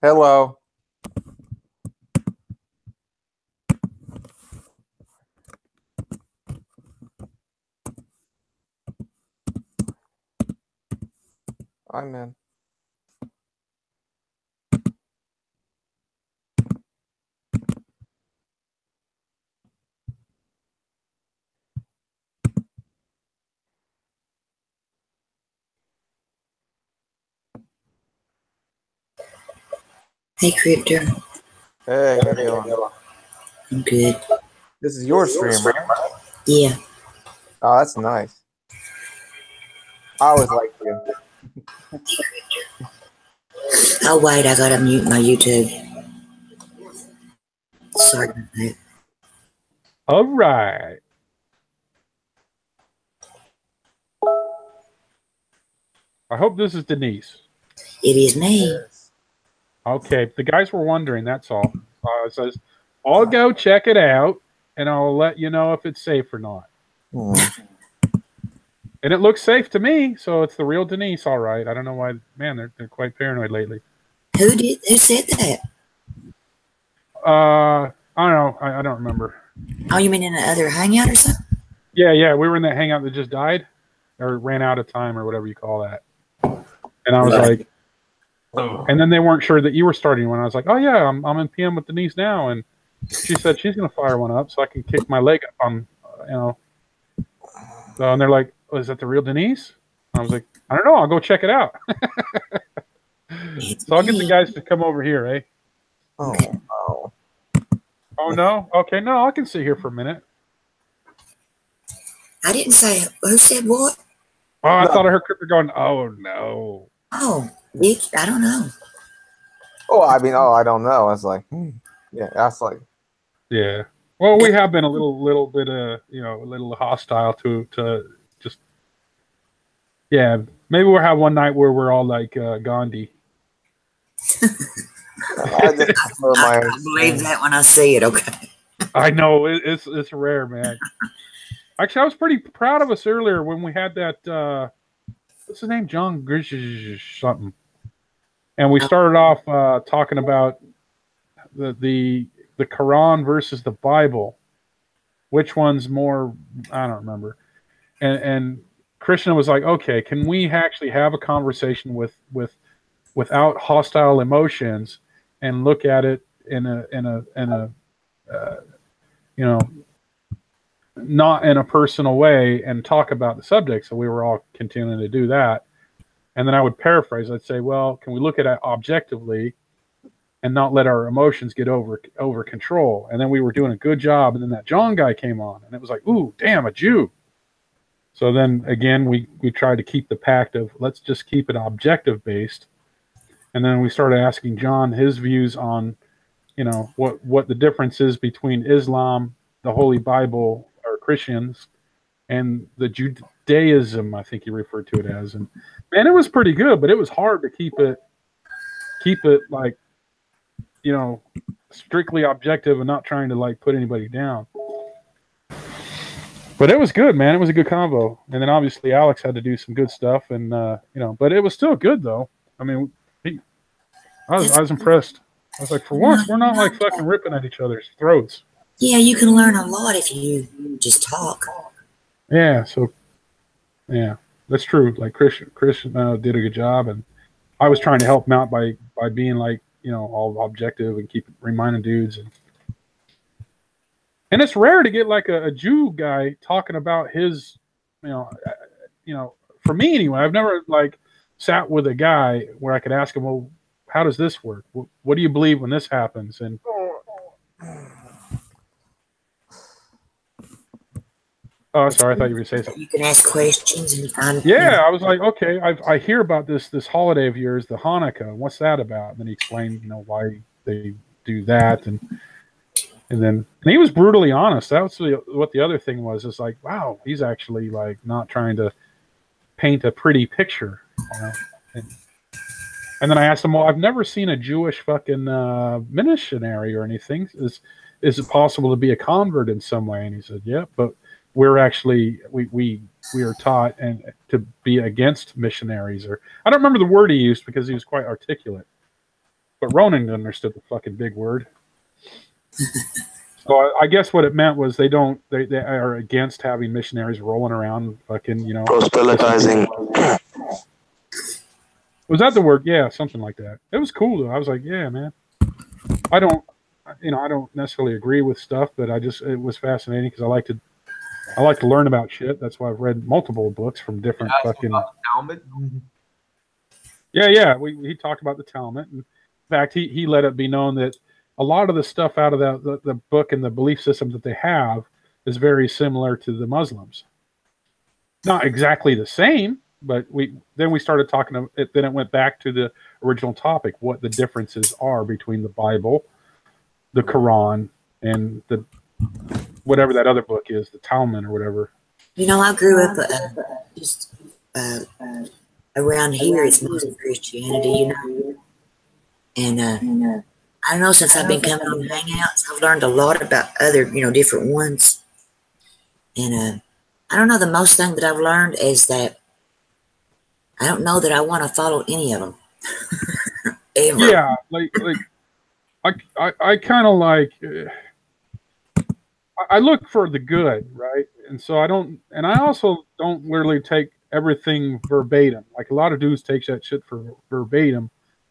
Hello. I'm in. Hey, Crypto. Hey, how you doing? I'm good. This is your stream, right? Yeah. Oh, that's nice. I always like you. Oh, wait, I gotta mute my YouTube. Sorry about that. All right. I hope this is Denise. It is me. Okay, the guys were wondering, that's all. It says, I'll go check it out, and I'll let you know if it's safe or not. And it looks safe to me, so it's the real Denise, all right. I don't know why, man, they're quite paranoid lately. Who said that? I don't know. I don't remember. Oh, you mean in the other hangout or something? Yeah, we were in that hangout that just died, or ran out of time, or whatever you call that. And I was like, and then they weren't sure that you were starting one. I was like, oh yeah, I'm in PM with Denise now, and she said she's gonna fire one up so I can kick my leg up on, So, and they're like, oh, is that the real Denise? I was like, I don't know. I'll go check it out. So I'll get the guys to come over here, eh? Oh no. Oh no? Okay, no, I can sit here for a minute. I didn't say. Who said what? Oh, I thought I heard Crypto going, oh no. Oh, Dick, I don't know. I don't know. I was like, yeah, that's like, yeah. Well, we have been a little bit, a little hostile to just, yeah. Maybe we'll have one night where we're all like Gandhi. I believe that when I see it. Okay. I know it's rare, man. Actually, I was pretty proud of us earlier when we had that. What's his name? John Grish something. And we started off talking about the Quran versus the Bible. Which one's more? I don't remember. And Krishna was like, "Okay, can we actually have a conversation without hostile emotions and look at it in a not in a personal way and talk about the subject?" So we were all continuing to do that. And then I would paraphrase. I'd say, well, can we look at it objectively and not let our emotions get over control? And then we were doing a good job. And then that John guy came on, and it was like, ooh, damn, a Jew. So then again, we tried to keep the pact of let's just keep it objective based. And then we started asking John his views on, what the difference is between Islam, the Holy Bible, or Christians, and the Judaism, I think he referred to it as. And man, it was pretty good, but it was hard to keep it like, strictly objective and not trying to like put anybody down. But it was good, man. It was a good combo. And then obviously Alex had to do some good stuff, and but it was still good though. I mean, I was impressed. I was like, for once, we're not like fucking ripping at each other's throats. Yeah, you can learn a lot if you just talk. Yeah, so yeah, that's true. Like Chris did a good job, and I was trying to help him out by being like, all objective and keep reminding dudes. And it's rare to get like a Jew guy talking about his, for me anyway, I've never like sat with a guy where I could ask him, well, how does this work? What do you believe when this happens? And oh, sorry, I thought you were going to say something. You can ask questions and find. Yeah, I was like, okay, I hear about this holiday of yours, the Hanukkah. What's that about? And then he explained, why they do that, and he was brutally honest. That was what the other thing was. It's like, wow, he's actually like not trying to paint a pretty picture, And then I asked him, well, I've never seen a Jewish fucking missionary or anything. Is it possible to be a convert in some way? And he said, yeah, but we're actually we are taught and to be against missionaries, or I don't remember the word he used because he was quite articulate. but Ronan understood the fucking big word. So I guess what it meant was they are against having missionaries rolling around fucking, you know, proselytizing. Was that the word? Yeah, something like that. It was cool though. I was like, yeah, man. I don't necessarily agree with stuff, but it was fascinating because I like to learn about shit. That's why I've read multiple books from different fucking Talmud. Yeah. He talked about the Talmud. In fact, he let it be known that a lot of the stuff out of the book and the belief system that they have is very similar to the Muslims. Not exactly the same, but we started talking about it. Then it went back to the original topic, what the differences are between the Bible, the Quran, and the whatever that other book is, the Talmud or whatever. You know, I grew up just around here. It's mostly Christianity, you know. And I don't know, since I've been coming on Hangouts, I've learned a lot about other, you know, different ones. And I don't know, the most thing that I've learned is that I don't know that I want to follow any of them. Ever. Yeah, I kind of like, I look for the good, right? And so I also don't really take everything verbatim. Like a lot of dudes take that shit for verbatim.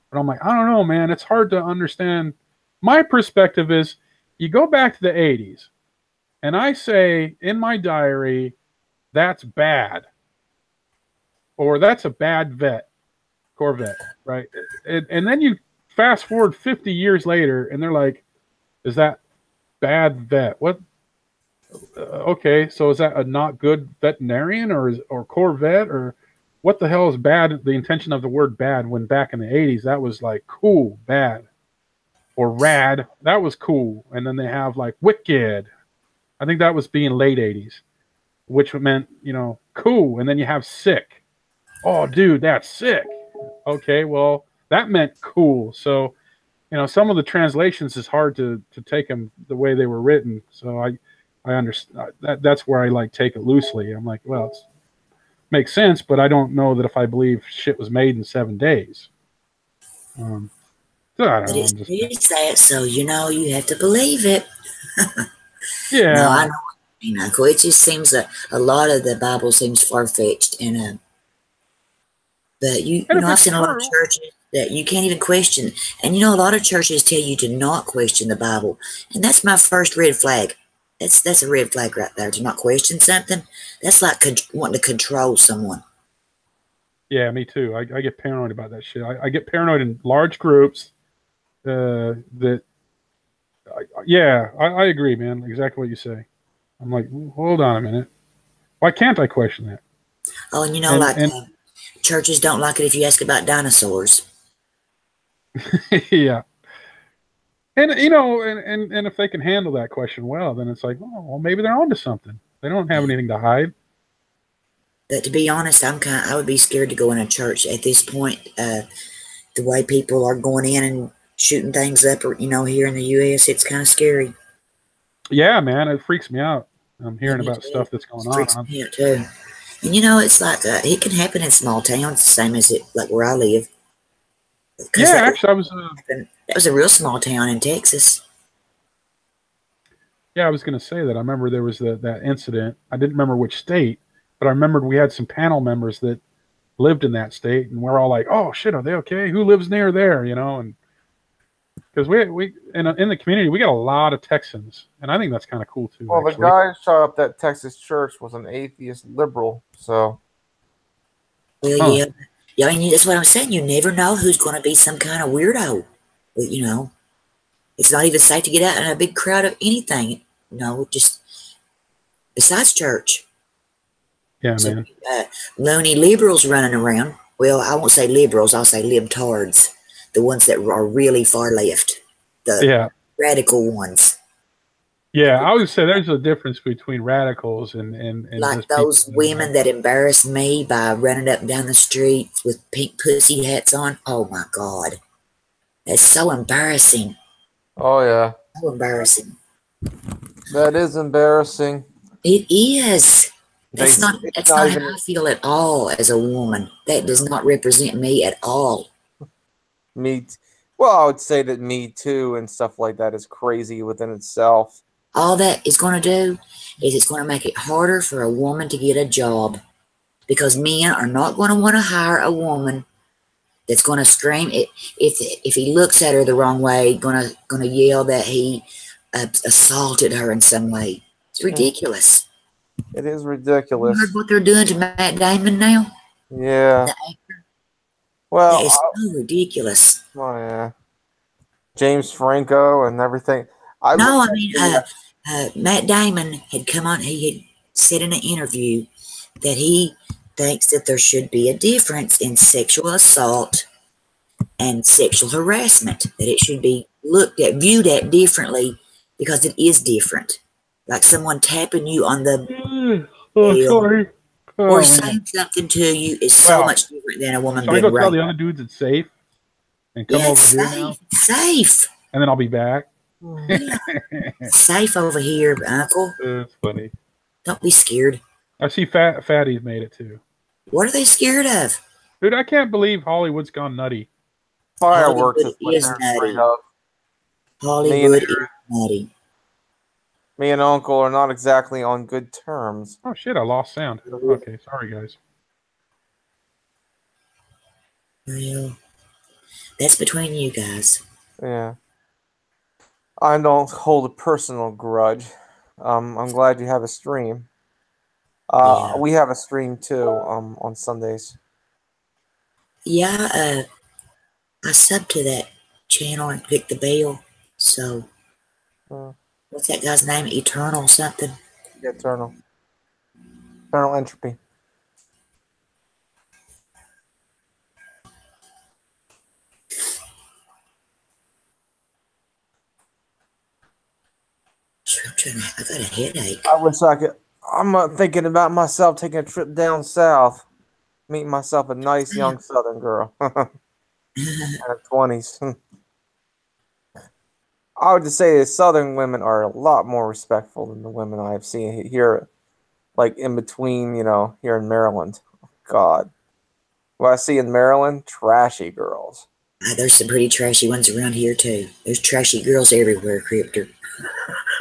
But I'm like, I don't know, man. It's hard to understand. My perspective is you go back to the 80s, and I say in my diary, that's bad. Or that's a bad Corvette, right? And then you fast forward 50 years later, and they're like, is that bad vet? What? Okay, so is that a not good veterinarian or Corvette? Or what the hell is bad? The intention of the word bad when back in the 80s, that was like cool, bad. Or rad, that was cool. And then they have like wicked. I think that was being late 80s, which meant, you know, cool. And then you have sick. Oh, dude, that's sick. Okay, well, that meant cool. So, you know, some of the translations is hard to take them the way they were written. So I understand that's where I like take it loosely. I'm like, well, it's makes sense, but I don't know that if I believe shit was made in 7 days. So I don't know. It's that, so you know you have to believe it. Yeah. No, I know. You know, it just seems a lot of the Bible seems far fetched, and but you know, I've seen a lot of churches that you can't even question, and you know, a lot of churches tell you to not question the Bible, and that's my first red flag. That's a red flag right there, to not question something. That's like wanting to control someone. Yeah, me too. I get paranoid about that shit. I get paranoid in large groups. I agree, man. Exactly what you say. I'm like, hold on a minute. Why can't I question that? Oh, and you know, churches don't like it if you ask about dinosaurs. Yeah. And you know, and if they can handle that question well, then it's like, oh, well, maybe they're onto something. They don't have anything to hide. But to be honest, I would be scared to go in a church at this point. The way people are going in and shooting things up, or you know, here in the U.S., it's kind of scary. Yeah, man, it freaks me out. I'm hearing about stuff that's going on. Freaks me out too. And you know, it's like it can happen in small towns, the same as it like where I live. Yeah, actually, that was a real small town in Texas. Yeah, I was going to say that. I remember there was that incident. I didn't remember which state, but I remembered we had some panel members that lived in that state, and we're all like, "Oh shit, are they okay? Who lives near there?" You know, and because we in the community we got a lot of Texans, and I think that's kind of cool too. Well, actually. The guy shot up that Texas church was an atheist liberal, so. Well, yeah, I mean, that's what I'm saying. You never know who's going to be some kind of weirdo. You know, it's not even safe to get out in a big crowd of anything. You know, just besides church. Yeah, so, man. Loony liberals running around. Well, I won't say liberals. I'll say libtards. The ones that are really far left. The radical ones. Yeah, I would say there's a difference between radicals and like those women that embarrassed me by running up and down the streets with pink pussy hats on. Oh my God. That's so embarrassing. Oh yeah. So embarrassing. That is embarrassing. It is. That's not how I feel at all as a woman. That does not represent me at all. Me. Well, I would say that Me Too and stuff like that is crazy within itself. All that is going to do is it's going to make it harder for a woman to get a job because men are not going to want to hire a woman that's going to scream if he looks at her the wrong way, going to yell that he assaulted her in some way. It's ridiculous. It is You ridiculous. heard what they're doing to Matt Damon now? Yeah. The actor? Well, That is so ridiculous. oh, yeah. James Franco and everything. No, I mean, Matt Damon had come on, he had said in an interview that he thinks that there should be a difference in sexual assault and sexual harassment, that it should be viewed at differently because it is different. Like someone tapping you on the sorry. or saying something to you is so much different than a woman Can I being go tell raped. the other dudes it's safe and come Yeah, over it's here safe. now, It's safe. and then I'll be back? It's safe over here, Uncle. It's funny. Don't be scared. I see Fatty's made it too. What are they scared of? Dude, I can't believe Hollywood's gone nutty. Fireworks Hollywood is is what they're nutty. afraid of. Hollywood is nutty. Me and Uncle are not exactly on good terms. Oh shit, I lost sound. Okay, sorry guys. Well, that's between you guys. Yeah. I don't hold a personal grudge. I'm glad you have a stream. Yeah. We have a stream too, on Sundays. Yeah, I sub to that channel and click the bell. So, what's that guy's name? Eternal something? Eternal Entropy. I got a headache. I wish I could. I'm thinking about myself taking a trip down south, meeting myself a nice young Southern girl in her 20s. I would just say that Southern women are a lot more respectful than the women I've seen here, like in between, here in Maryland. God. What I see in Maryland, trashy girls. There's some pretty trashy ones around here, too. There's trashy girls everywhere, Cryptor.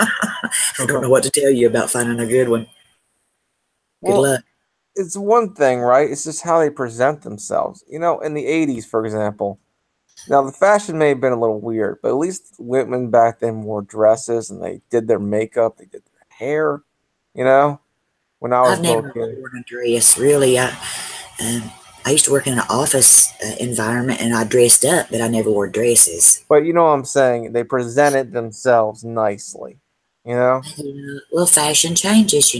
I don't know what to tell you about finding a good one. Good luck. It's one thing, right? It's just how they present themselves. In the 80s, for example. Now, the fashion may have been a little weird, but at least women back then wore dresses and they did their makeup, they did their hair, when I was I've never worn a dress, really. I used to work in an office environment and I dressed up, but I never wore dresses. But you know what I'm saying? They presented themselves nicely, Well, fashion changes,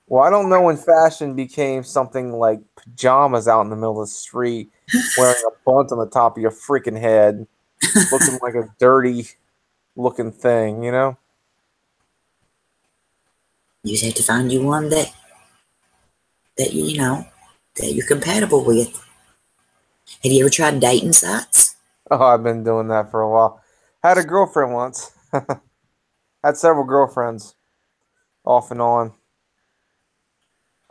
Well, I don't know when fashion became something like pajamas out in the middle of the street, wearing a bunt on the top of your freaking head, looking like a dirty looking thing, You just have to find you one that that you're compatible with. Have you ever tried dating sites? Oh, I've been doing that for a while. Had a girlfriend once. Had several girlfriends, off and on.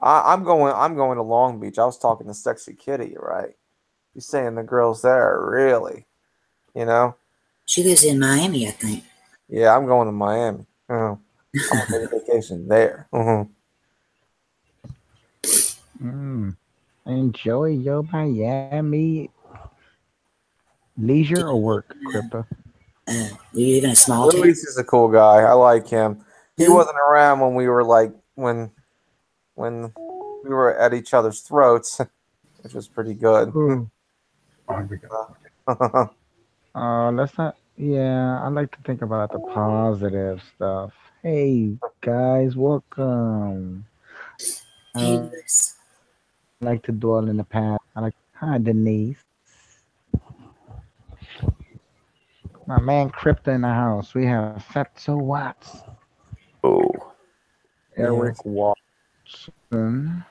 I'm going to Long Beach. I was talking to Sexy Kitty, right? You're saying the girls there, really? She lives in Miami, I think. Yeah, I'm going to Miami. I'm on a vacation there. Enjoy your Miami leisure or work, Crypto? You live in a small town? Luis is a cool guy. I like him. He wasn't around when we were when we were at each other's throats, which was pretty good. Let's not. Yeah, I like to think about the positive stuff. Hey guys, welcome. Hey, I like to dwell in the past. Hi Denise. My man Crypto in the house. We have Fatso Watts. Oh. Eric Watson.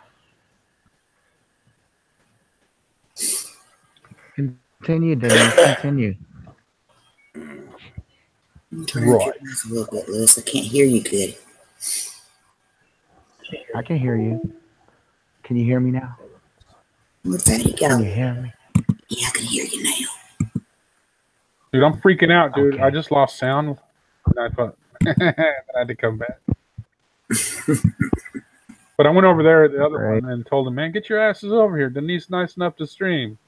Continue, Denise. Continue. Turn up your mic a little bit, Lewis. I can't hear you good. I can hear you. Can you hear me now? Where'd Fatty go? Can you hear me? Yeah, I can hear you now. Dude, I'm freaking out, dude. Okay. I just lost sound. And I thought I had to come back. But I went over there at the other Right. one and told him, man, get your asses over here. Denise nice enough to stream.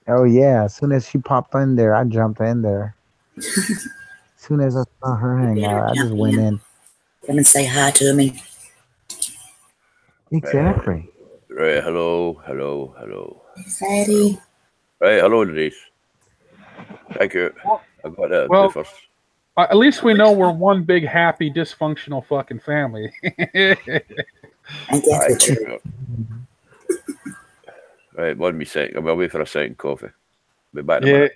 Oh yeah. As soon as she popped in there, I jumped in there. As soon as I saw her You hang better out, I just jump went in. in. Come and say hi to me. Exactly. Right, hello. Fatty. Right, hello, Denise. Thank you. I got that Well- first. At least we know we're one big, happy, dysfunctional fucking family. Ain't that the truth? Right, 1 me second. I'm away for a second coffee. Be back in a Yeah. minute.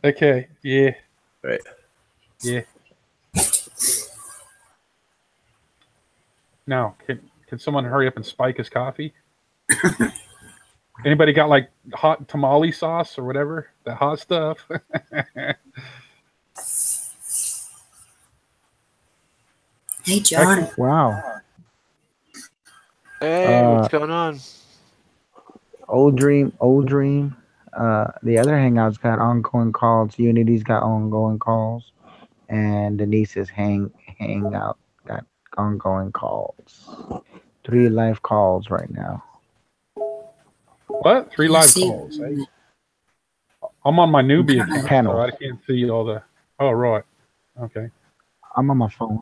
Okay. Yeah. Right. Yeah. Now, can someone hurry up and spike his coffee? Anybody got like hot tamale sauce or whatever? The hot stuff? Hey, John. Wow. Hey, what's going on? Old Dream. The other hangouts got ongoing calls. Unity's got ongoing calls, and Denise's hangout got ongoing calls. 3 live calls right now. What? 3 live See- calls. Eh? I'm on my newbie account, so Panel. I can't see all the. Oh, right. Okay. I'm on my phone.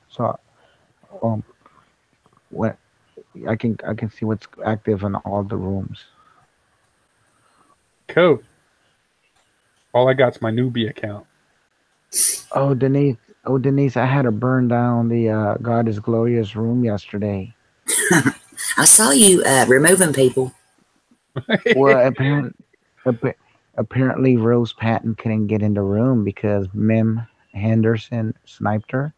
So, what I can see what's active in all the rooms. Cool. All I got's my newbie account. Oh, Denise, I had to burn down the God is Glorious room yesterday. I saw you removing people. Well, apparently Rose Patton couldn't get in the room because Mim Henderson sniped her.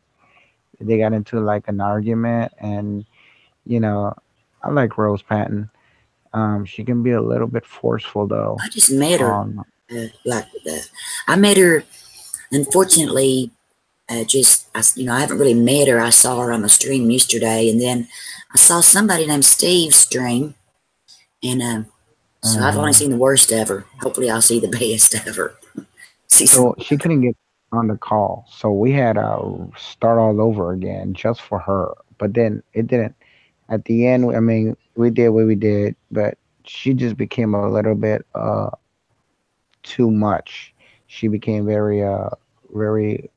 They got into like an argument, and you know, I like Rose Patton. She can be a little bit forceful though. I just met her. I met her. Unfortunately, I haven't really met her. I saw her on the stream yesterday, and then I saw somebody named Steve stream, and so I've only seen the worst of her. Hopefully, I'll see the best of her. So she couldn't get on the call, so we had to start all over again just for her. But then it didn't. At the end, I mean, we did what we did, but she just became a little bit too much. She became very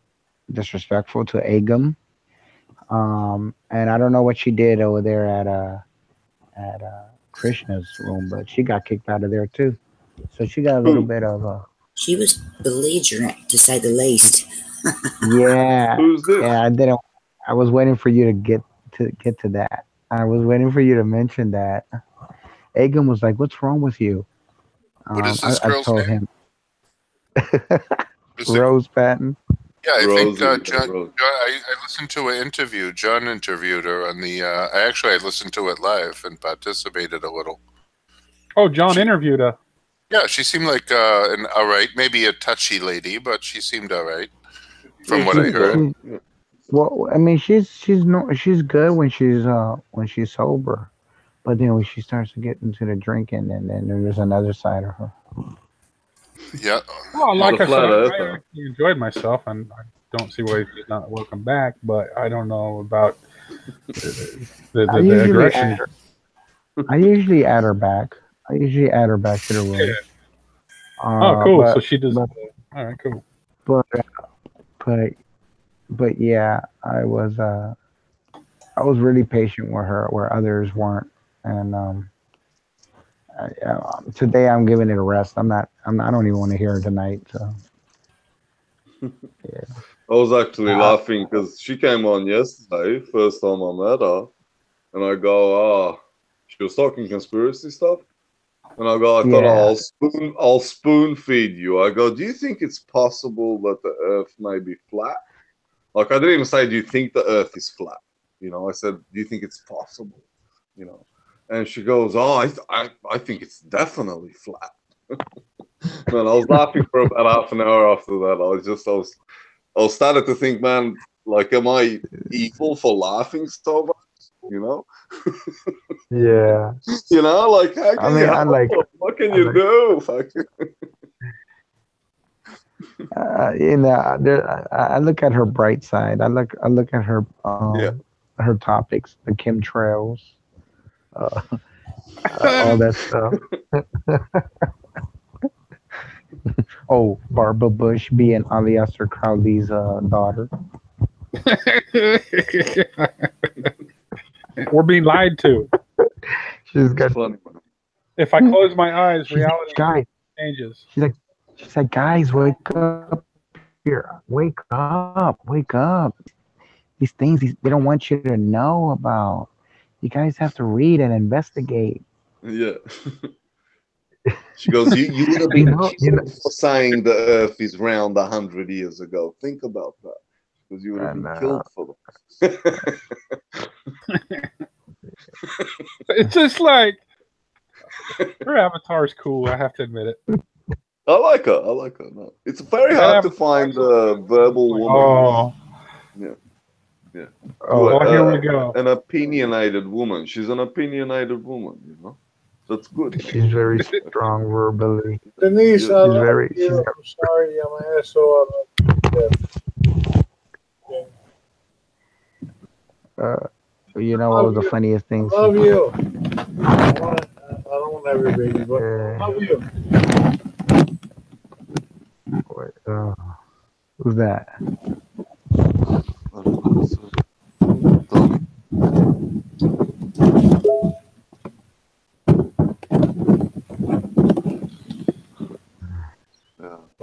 disrespectful to Agam. And I don't know what she did over there at Krishna's room, but she got kicked out of there too. So she got a little bit of a She was belligerent, to say the least. yeah. Who's this? Yeah, I didn't. I was waiting for you to get to that. I was waiting for you to mention that. Agam was like, "What's wrong with you?" What is this I girl's told name? him. Is it- Rose Patton. Yeah, I think Rosie, John. Rosie. I listened to an interview. John interviewed her on the. I listened to it live and participated a little. Oh, John interviewed her. Yeah, she seemed like an all right, maybe a touchy lady, but she seemed all right from what I heard. Well, I mean, she's good when she's sober, but then when she starts to get into the drinking, and then there's another side of her. Yeah, Well, like The I flat said, earther. I actually enjoyed myself, and I don't see why she's not welcome back. But I don't know about the aggression. I usually add her back. I usually add her back to the room. Oh, cool. But, So she does. but- All right, cool. but yeah, I was really patient with her where others weren't, and today I'm giving it a rest. I don't even want to hear her tonight. So yeah. I was actually laughing because she came on yesterday, first time I met her, and I go, she was talking conspiracy stuff, and I go, I thought Yeah. I'll spoon feed you. I go, do you think it's possible that the Earth may be flat? Like I didn't even say, do you think the Earth is flat? You know, I said, do you think it's possible? You know, and she goes, I think it's definitely flat. Man, I was laughing for about half an hour after that. I was starting to think, man, like, am I evil for laughing so much? You know? Yeah. You know, like, how can I mean, you I help? like- What can you do? Fuck. I look at her bright side. I look at her Yeah. her topics, the chemtrails, uh, all that stuff. Oh, Barbara Bush being Aleister Crowley's daughter. We're being lied to. She's got. Funny, man. If I close my eyes, She's like, reality guys. changes. She's like, guys, wake up here, wake up. These things they don't want you to know about. You guys have to read and investigate. Yeah. She goes, you would have been for saying the Earth is round 100 years ago. Think about that, because you would have been killed for them. It's just like her avatar's cool. I have to admit it. I like her. No. It's very hard to find a verbal woman. Oh, Yeah. oh, here we go. An opinionated woman. She's an opinionated woman, you know. That's good. She's very strong verbally. Denise, She's I love very- you. she's got- I'm sorry, I'm an asshole. You know what was the funniest I thing? love you. I don't want every baby, but I love you. Who's that?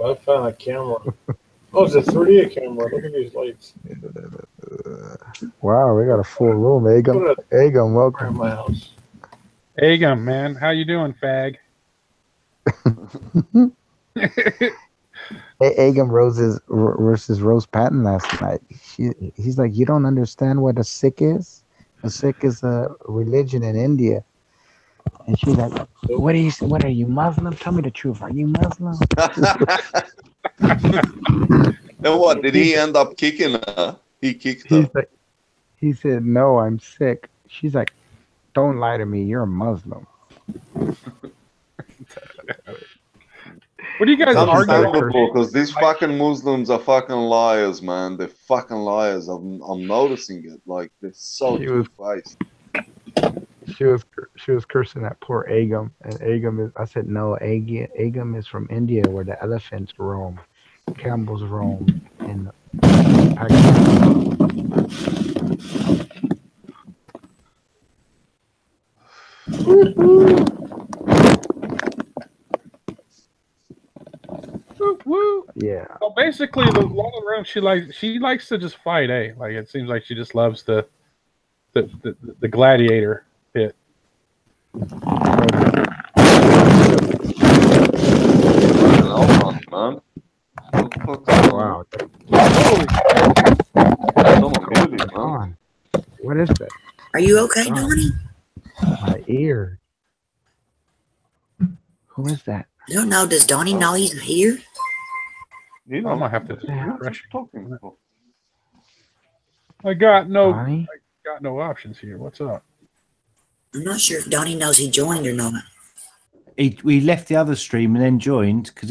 I found a camera. Oh, it's a 3D camera. Look at these lights. Wow, we got a full room. Agam, welcome. Around my house. Agam, man, how you doing, fag? Agam versus Rose Patton last night. He's like, you don't understand what a Sikh is? A Sikh is a religion in India. And she's like, what are you Muslim? Tell me the truth. Are you Muslim? And what, did he end up kicking her? He kicked her. He said, no, I'm sick. She's like, don't lie to me. You're a Muslim. What do you guys It's argue? understandable, because these fucking Muslims are fucking liars, man. They're fucking liars. I'm noticing it. Like, they're so two-faced. She was cursing at poor Agam, and Agam is. I said no. Agam is from India, where the elephants roam, camels roam, and Pakistan. Woo. Yeah. So basically, the long run, she likes to just fight. Like it seems like she just loves the gladiator pit. Man. Wow. Come on. What is that? Are you okay, Donnie? My ear. Who is that? I don't know. Does Donnie know he's here? You I know, might have to what refresh. you talking for? I got no Donnie? options here. What's up? I'm not sure if Donnie knows he joined or not. We left the other stream and then joined because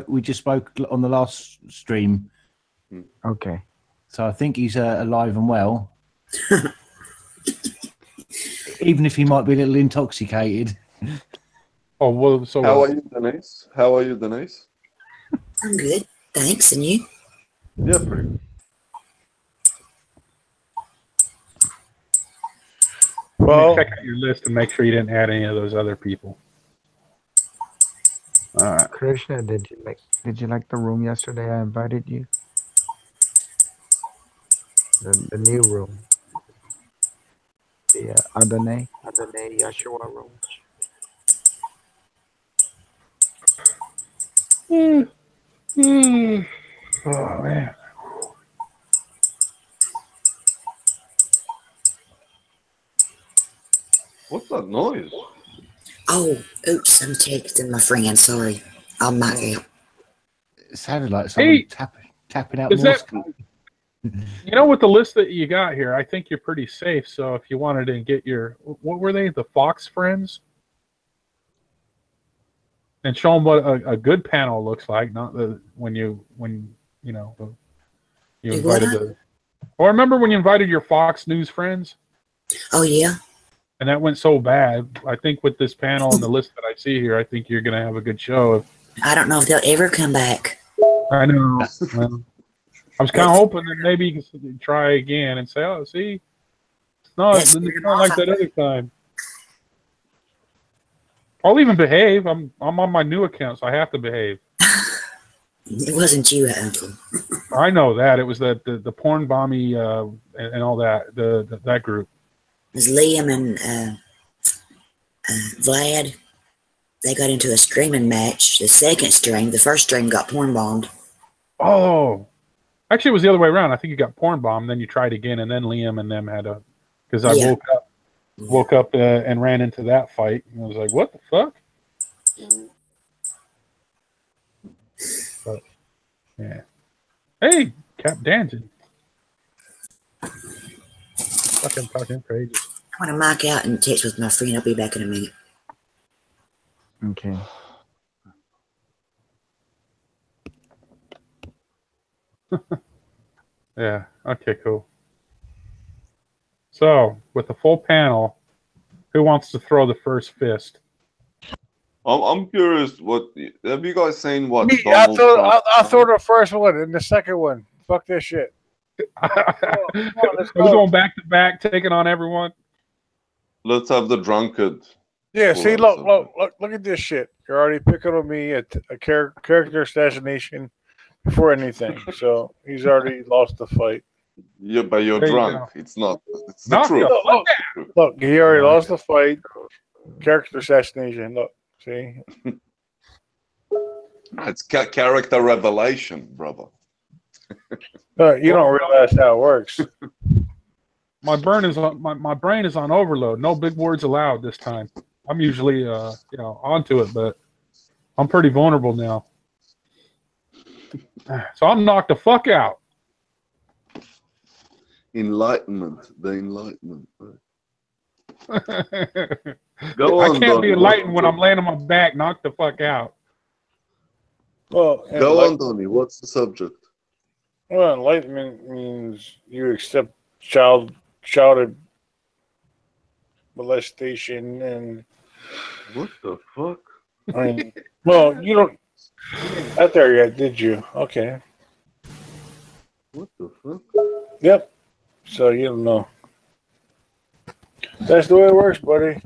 we just spoke on the last stream. Okay. So I think he's alive and well. Even if he might be a little intoxicated. Oh well. So How are you, Denise? How are you, Denise? I'm good. Thanks. And you? Yeah, pretty good. well, check out your list and make sure you didn't add any of those other people. All right. Krishna, did you like the room yesterday? I invited you. The new room. The Adonai Yeshua room. Oh man. What's that noise? Oh, oops. I'm texting my friend. Sorry. I'll mic out. It sounded like someone tapping out Is Morse that- code. You know, with the list that you got here, I think you're pretty safe. So if you wanted to get your, what were they? The Fox friends? and show them what a good panel looks like, not the when you invited the. Well, remember when you invited your Fox News friends? Oh yeah. And that went so bad. I think with this panel and the list that I see here, I think you're going to have a good show. I don't know if they'll ever come back. I know. Well, I was kind of hoping that maybe you could try again and say, "Oh, see, it's not like that other time." I'll even behave. I'm on my new account, so I have to behave. It wasn't you, Uncle. I know that it was the porn bomby and all that that group. It was Liam and Vlad. They got into a screaming match. The second stream, the first stream got porn bombed. Oh, actually, it was the other way around. I think you got porn bombed, then you tried again, and then Liam and them had a because I woke up and ran into that fight, and I was like, "What the fuck?" But yeah, hey, Cap Danzig, fucking talking for ages. I'm gonna mark out and text with my friend. I'll be back in a minute. Okay. Yeah. Okay. Cool. So, with the full panel, who wants to throw the first fist? I'm curious. What have you guys seen? What Me, I'll throw the first one and the second one. Fuck this shit. We're going back to back, taking on everyone. Let's have the drunkard. Yeah, see, look at this shit. You're already picking on me at a character assassination before anything. So he's already lost the fight. Yeah, but you're There you drunk. It's not. It's the Not truth. Look, he already lost the fight. Character assassination. Look, see. It's character revelation, brother. You don't realize how it works. My brain is on overload. No big words allowed this time. I'm usually onto it, but I'm pretty vulnerable now. So I'm knocked the fuck out. Enlightenment, the enlightenment. Go on, I can't be enlightened when I'm laying on my back, knocked the fuck out. Well, go on, Donnie. What's the subject? Well, enlightenment means you accept child molestation and. What the fuck? I mean, well, you don't out there yet, did you? Okay. What the fuck? Yep. So you don't know. That's the way it works, buddy.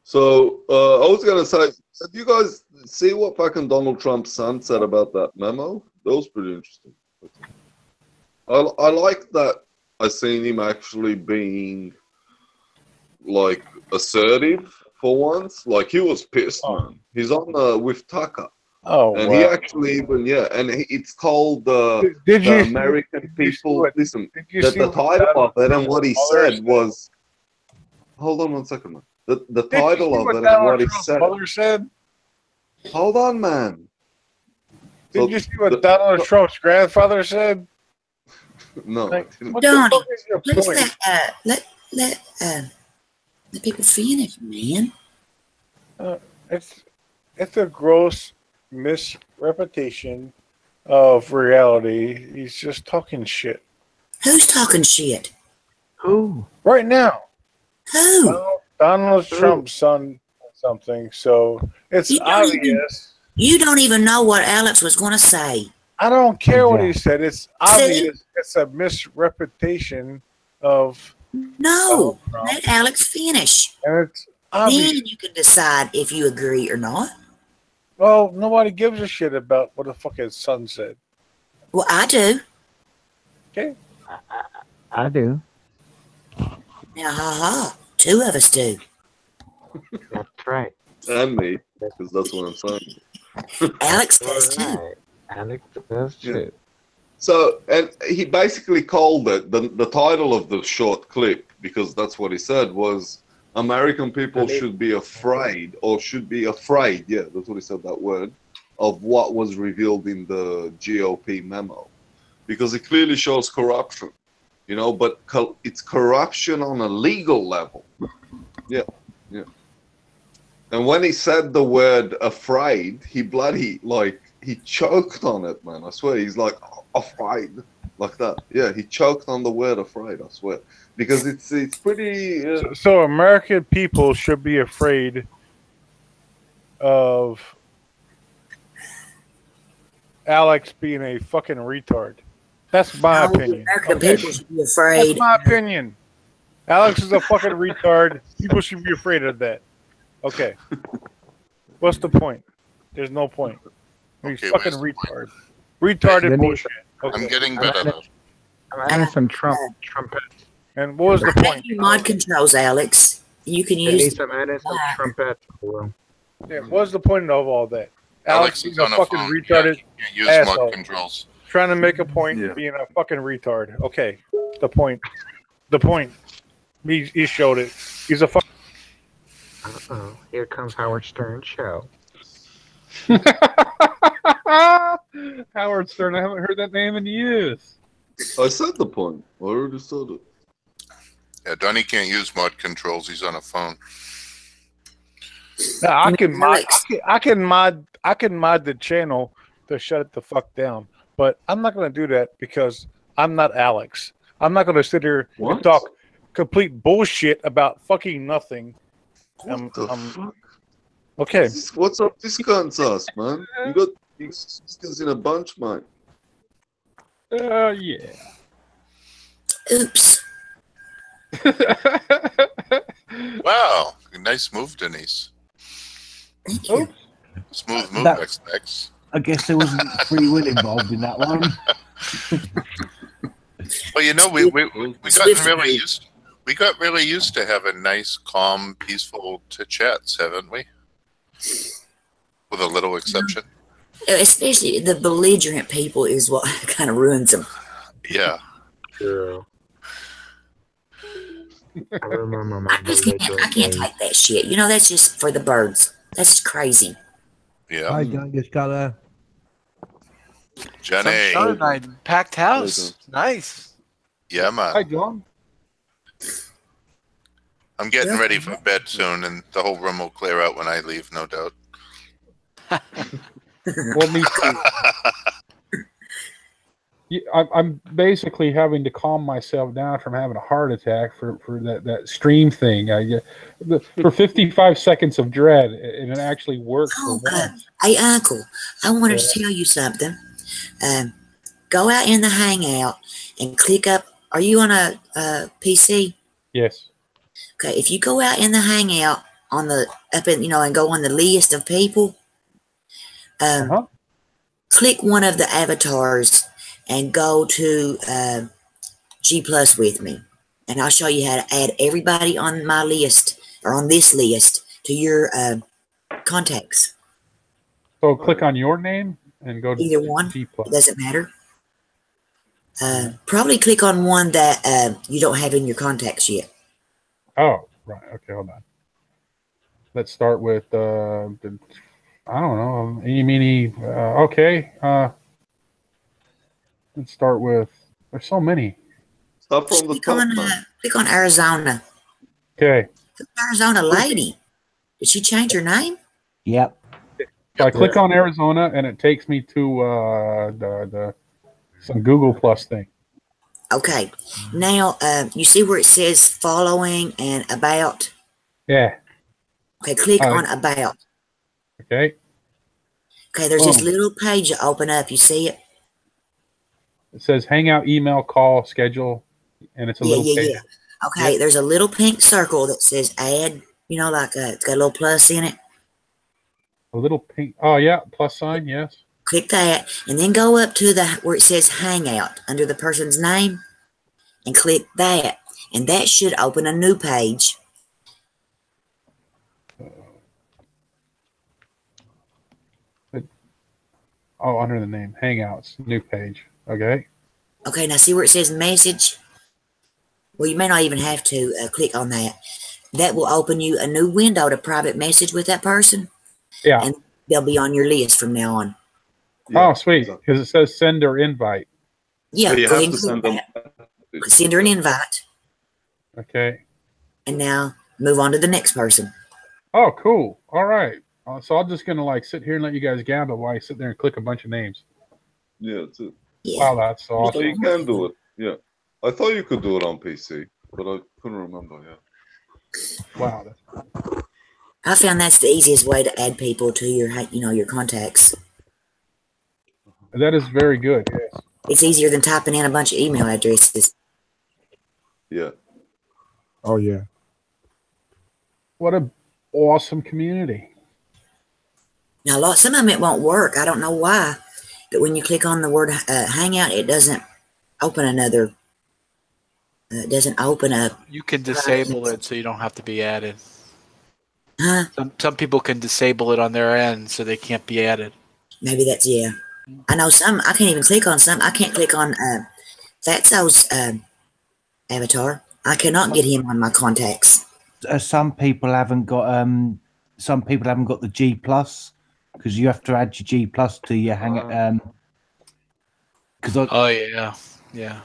So I was gonna say, did you guys see what fucking Donald Trump's son said about that memo? That was pretty interesting. I like that. I seen him actually being like assertive for once. Like he was pissed, man. He's on with Tucker. Oh, and wow. he actually even it's called the American people. Listen, the title of it and what he said was. Hold on 1 second, man. The title of it and what he said. Said. Hold on, man. Did you see what Donald Trump's grandfather said? No. Donnie, let people finish, man. It's a gross misrepresentation of reality. He's just talking shit. Who's talking shit? Who? Right now. Who? Donald Trump's son something, so it's obvious. You don't even know what Alex was going to say. I don't care what he said. It's obvious. It's a misrepresentation of. No, let Alex finish. And it's obvious. Then you can decide if you agree or not. Well, nobody gives a shit about what the fuck his son said. Well, I do. Okay. I do. Now, ha. Two of us do. That's right. And me, because that's what I'm saying. Alex does too. Alex does too. So, and he basically called it, the title of the short clip, because that's what he said, was American people should be afraid, yeah, that's what he said, that word, of what was revealed in the GOP memo. Because it clearly shows corruption. you know, but it's corruption on a legal level. Yeah, yeah. And when he said the word afraid, he bloody, like, he choked on it, man. I swear. He's like, afraid, like that. Yeah, he choked on the word afraid, I swear. Because it's pretty... So American people should be afraid of Alex being a fucking retard. That's my opinion. American people should be afraid. That's my opinion. Alex is a fucking retard. People should be afraid of that. Okay. What's the point? There's no point. He's Okay, fucking where's the retard. Retarded Then bullshit. I'm Okay. getting better. I'm adding some trumpet. And what was the point? Mod controls, Alex. You can use. I'm adding some trumpet. Well, Yeah, what's the point of all that? Alex Alex is is a on a fucking phone. retarded, You can't use asshole. mod controls. trying to make a point, Yeah. being a fucking retard. Okay, the point. The point. He showed it. He's a fuck. uh-oh. Here comes Howard Stern show. Howard Stern. I haven't heard that name in years. I said the point. I already said it. Yeah, Donnie can't use mod controls. He's on a phone. Now, I can mod. Alex. I can mod the channel to shut it the fuck down. But I'm not going to do that because I'm not Alex. I'm not going to sit here and What? talk complete bullshit about fucking nothing. What the fuck? Okay. What's up this cunt's ass, man? You got these sisters in a bunch, mate. Yeah. Oops. Wow, nice move, Denise. Thank you. Smooth move, That- XX. I guess there wasn't free will involved in that one. Well, you know, we got Swift really move. used to having nice, calm, peaceful chats, haven't we? With a little exception. Especially the belligerent people is what kind of ruins them. Yeah. True. I remember my I can't take that shit. You know, that's just for the birds. That's crazy. Yeah. I just got a Jenny. Sunshine night, packed house. Nice. Yeah, man. Hi, John. I'm getting ready for bed soon, and the whole room will clear out when I leave, no doubt. Well, me too. Yeah, I'm basically having to calm myself down from having a heart attack for that stream thing. For 55 seconds of dread, and it actually worked Oh, for once. hey, Uncle, I wanted to tell you something. Go out in the Hangout and click up. Are you on a PC? Yes. Okay, if you go out in the Hangout on the up in and go on the list of people, click one of the avatars and go to G Plus with me, and I'll show you how to add everybody on my list or on this list to your contacts. So click on your name and go to Either one, G+. it doesn't matter. Probably click on one that you don't have in your contacts yet. Oh, right. Okay, hold on. Let's start with I don't know. Eeny, meeny. Okay. Let's start with. There's so many. Start from the Click top, on, man. click on Arizona. Okay. The Arizona lady. Did she change her name? Yep. So I click on Arizona, and it takes me to the some Google Plus thing. Okay. Now, you see where it says following and about? Yeah. Okay, click on about. Okay. Okay, there's this Boom. little page that open up. You see it? It says Hangout, email, call, schedule, and it's a little page. Okay, there's a little pink circle that says add, like it's got a little plus in it. A little pink. Oh yeah, plus sign. Yes. Click that, and then go up to where it says Hangout under the person's name, and click that, and that should open a new page. Oh, under the name Hangouts, new page. Okay. Okay, now see where it says message? Well, you may not even have to click on that. That will open you a new window to private message with that person. Yeah. And they'll be on your list from now on. Oh, sweet. Because it says send or invite. Yeah, So you go have ahead to and click send them. that. Send her an invite, Okay. and now move on to the next person. Oh, cool. All right. So I'm just gonna like sit here and let you guys gamble while I sit there and click a bunch of names. Yeah, that's it. Yeah. Wow, that's So awesome. you can do it. Yeah. I thought you could do it on PC, but I couldn't remember. Yeah. Wow. I found that's the easiest way to add people to your, your contacts. That is very good. Yes. It's easier than typing in a bunch of email addresses. Yeah. Oh yeah. What a awesome community. Now, some of them it won't work. I don't know why, but when you click on the word Hangout, it doesn't open another. It doesn't open up. You can disable it so you don't have to be added. Huh? Some people can disable it on their end so they can't be added. Maybe that's, yeah. I know some. I can't even click on some. I can't click on Fatso's avatar. I cannot get him on my contacts. Some people haven't got the G plus because you have to add your G plus to your hang. Because Oh yeah.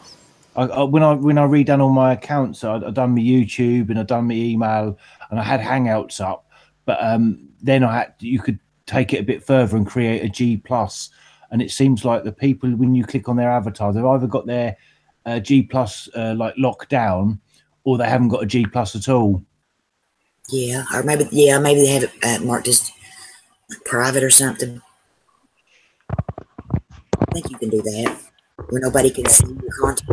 when I redone all my accounts, I'd done my YouTube and I'd done my email and I had Hangouts up, but then you could take it a bit further and create a G plus, and it seems like the people when you click on their avatar, they've either got their G plus like locked down, or they haven't got a G plus at all. Yeah, or maybe they have it marked as private or something. I think you can do that where nobody can see your content.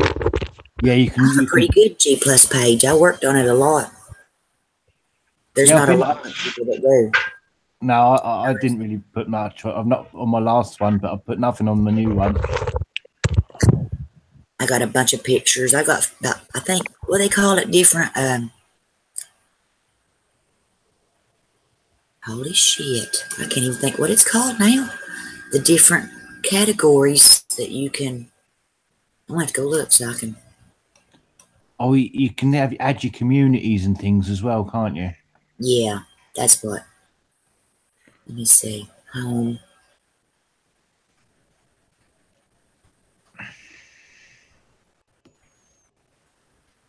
Yeah, you can. That's a pretty good G plus page. I worked on it a lot. There's not a lot of people that do. No, I didn't really put much. I've not on my last one, but I put nothing on the new one. I got a bunch of pictures. I got about, I think, what they call it, different. Holy shit! I can't even think what it's called now. The different categories that you can. I'm gonna have to go look so I can. Oh, you can add your communities and things as well, can't you? Yeah, that's what. Let me see. Home.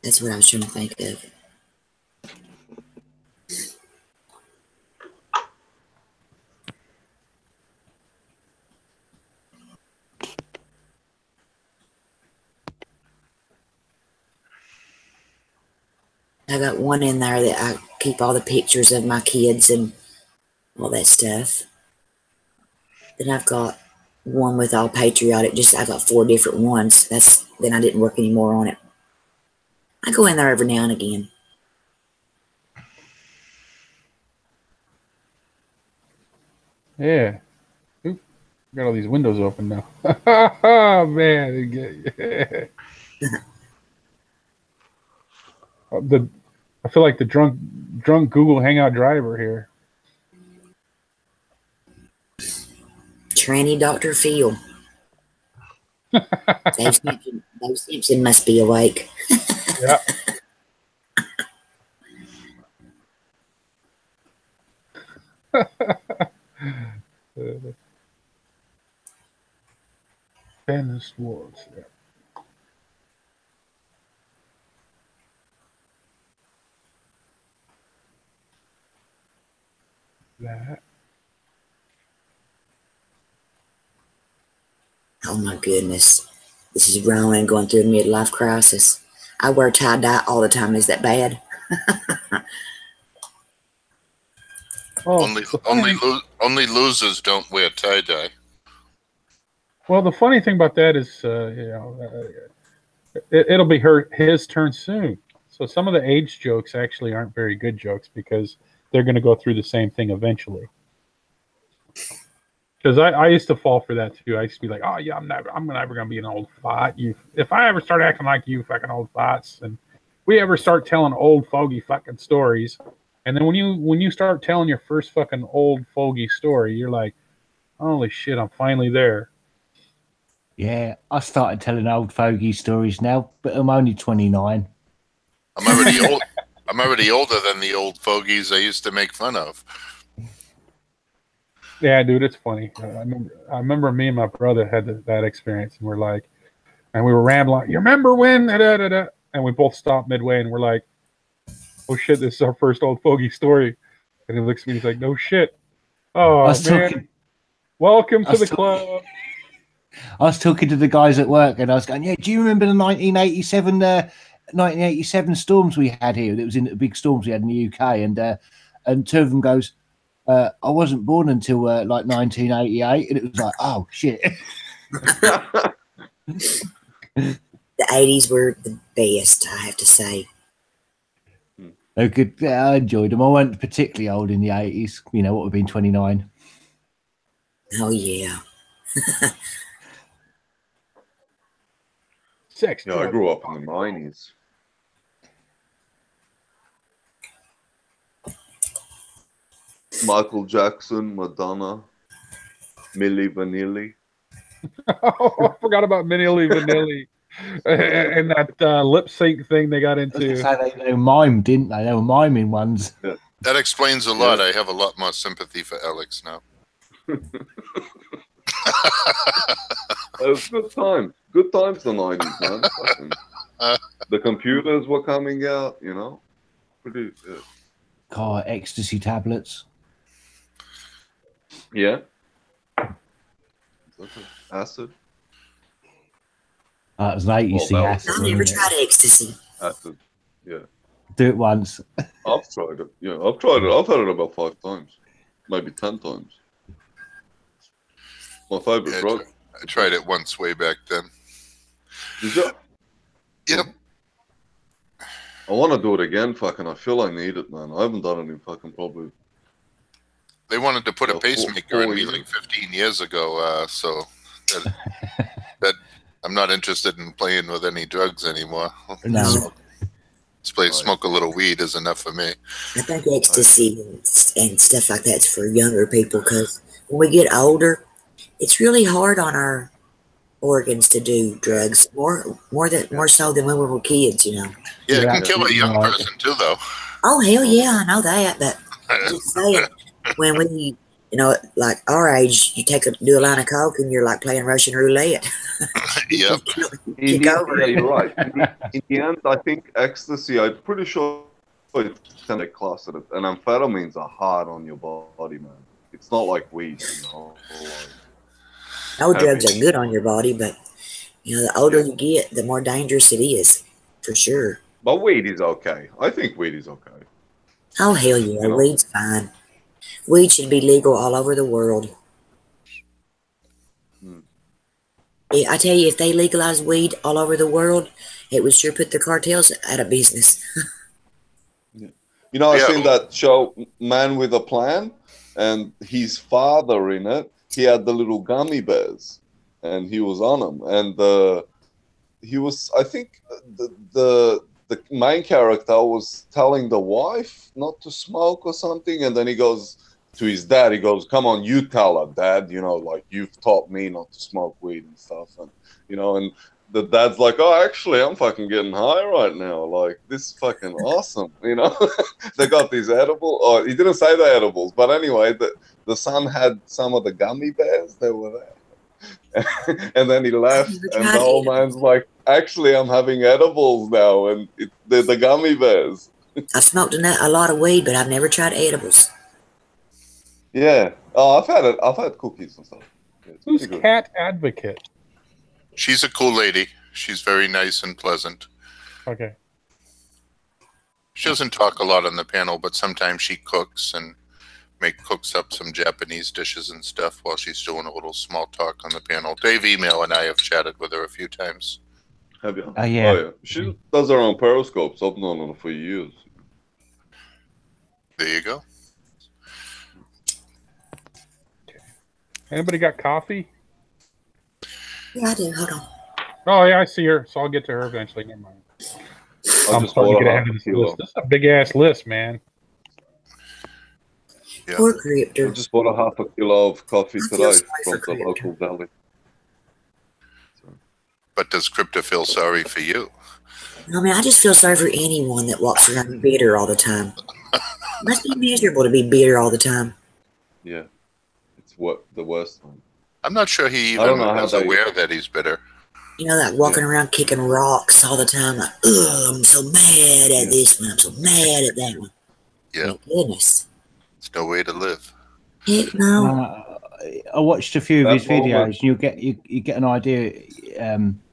That's what I was trying to think of. I got one in there that I keep all the pictures of my kids and all that stuff. Then I've got one with all patriotic. I got 4 different ones. Then I didn't work anymore on it. I go in there every now and again. Yeah. Oop, got all these windows open now. Oh man. Yeah. I feel like the drunk Google Hangout driver here. Tranny Dr. Phil. Dave Simpson must be awake. Yeah. Ben Schwartz. Yeah. That. Oh my goodness. This is Rowan going through a midlife crisis. I wear tie-dye all the time. Is that bad? Only losers don't wear tie dye. Well, the funny thing about that is, it'll be his turn soon. So some of the age jokes actually aren't very good jokes because they're going to go through the same thing eventually. Because I used to fall for that too. I used to be like, oh yeah, I'm never going to be an old fart. If I ever start acting like you fucking old farts, and we ever start telling old fogey fucking stories, and then when you start telling your first fucking old fogey story, you're like, holy shit, I'm finally there. Yeah, I started telling old fogey stories now, but I'm only 29. I'm already old. I'm already older than the old fogies I used to make fun of. Yeah, dude, it's funny. I remember me and my brother had that experience, and we're like, And we were rambling. You remember when? Da, da, da, da. And we both stopped midway, and we're like, "Oh shit, this is our first old fogey story." And he looks at me. He's like, "No shit." Oh man, welcome to the club. I was talking to the guys at work, and I was going, "Yeah, do you remember the 1987 storms we had here? That was in the big storms we had in the UK." And two of them goes, "I wasn't born until like 1988," and it was like, "Oh shit." The 80s were the best, I have to say. They good. Yeah, I enjoyed them. I wasn't particularly old in the 80s. You know, what would have been 29. Oh, yeah. Sex. Yeah, I grew up in the 90s. Michael Jackson, Madonna, Milli Vanilli. Oh, I forgot about Milli Vanilli and that lip sync thing they got into. They mimed, didn't they? They were miming ones. Yeah. That explains a lot. I have a lot more sympathy for Alex now. It was good times. Good times the 90s, man. The computers were coming out, you know. Pretty good. God, ecstasy tablets. Yeah. Acid. It was an 80s acid. I've never tried ecstasy. Acid. Yeah. Do it once. I've tried it. Yeah, I've tried it. I've had it about 5 times. Maybe 10 times. My favorite drug. I tried it once way back then. Did you? Yep. I want to do it again, fucking. I feel I need it, man. I haven't done it in fucking probably. They wanted to put a pacemaker in me years. like 15 years ago, so that I'm not interested in playing with any drugs anymore. No. Smoke a little weed is enough for me. I think ecstasy and stuff like that's for younger people because when we get older, it's really hard on our organs to do drugs more so than when we were kids, you know. Yeah, it can kill a young person too, though. Oh hell yeah, I know that, but I'm just saying when we, you know, like our age, you do a line of coke and you're like playing Russian roulette. Yep. Kick over. Yeah, you're right. In the end, I think ecstasy. I'm pretty sure it's a class of it, and amphetamines are hard on your body, man. It's not like weed, you know. No drugs are good on your body, but you know, the older you get, the more dangerous it is, for sure. But weed is okay. I think weed is okay. Oh hell yeah, weed's fine. Weed should be legal all over the world. I tell you, if they legalized weed all over the world, it would sure put the cartels out of business. You know, I've seen that show, Man with a Plan, and his father in it, he had the little gummy bears, and he was on them, and he was, I think, the main character was telling the wife not to smoke or something, and then he goes to his dad, he goes, "Come on, you tell her, Dad, you know, like, you've taught me not to smoke weed and stuff," and, you know, and the dad's like, "Oh, actually, I'm fucking getting high right now. Like, this is fucking awesome." You know, they got these edibles. Oh, he didn't say the edibles, but anyway, the son had some of the gummy bears that were there. And then he left, and the old man's like, "Actually, I'm having edibles now, and they're the gummy bears." I've smoked a lot of weed, but I've never tried edibles. Yeah. Oh, I've had it. I've had cookies and stuff. Yeah, who's Cat Advocate? She's a cool lady. She's very nice and pleasant. Okay. She doesn't talk a lot on the panel, but sometimes she cooks and cooks up some Japanese dishes and stuff while she's doing a little small talk on the panel. Dave Email and I have chatted with her a few times. Have you? Yeah. Oh, yeah. She does her own periscopes. I've known her for years. There you go. Anybody got coffee? Yeah, I do. Hold on. Oh, yeah, I see her, so I'll get to her eventually. Never mind. I'm starting to get ahead of this list. This is a big-ass list, man. Yeah. Poor Crypto. I just bought a half a kilo of coffee today from the local deli. But does Crypto feel sorry for you? I mean, I just feel sorry for anyone that walks around bitter all the time. It must be miserable to be bitter all the time. Yeah. It's the worst one. I'm not sure he even is aware that he's bitter. You know, like walking around kicking rocks all the time. Like, ugh, I'm so mad at this one. I'm so mad at that one. Yeah. My goodness. It's no way to live. Heck no. I watched a few of That his videos, moment- and you get an idea.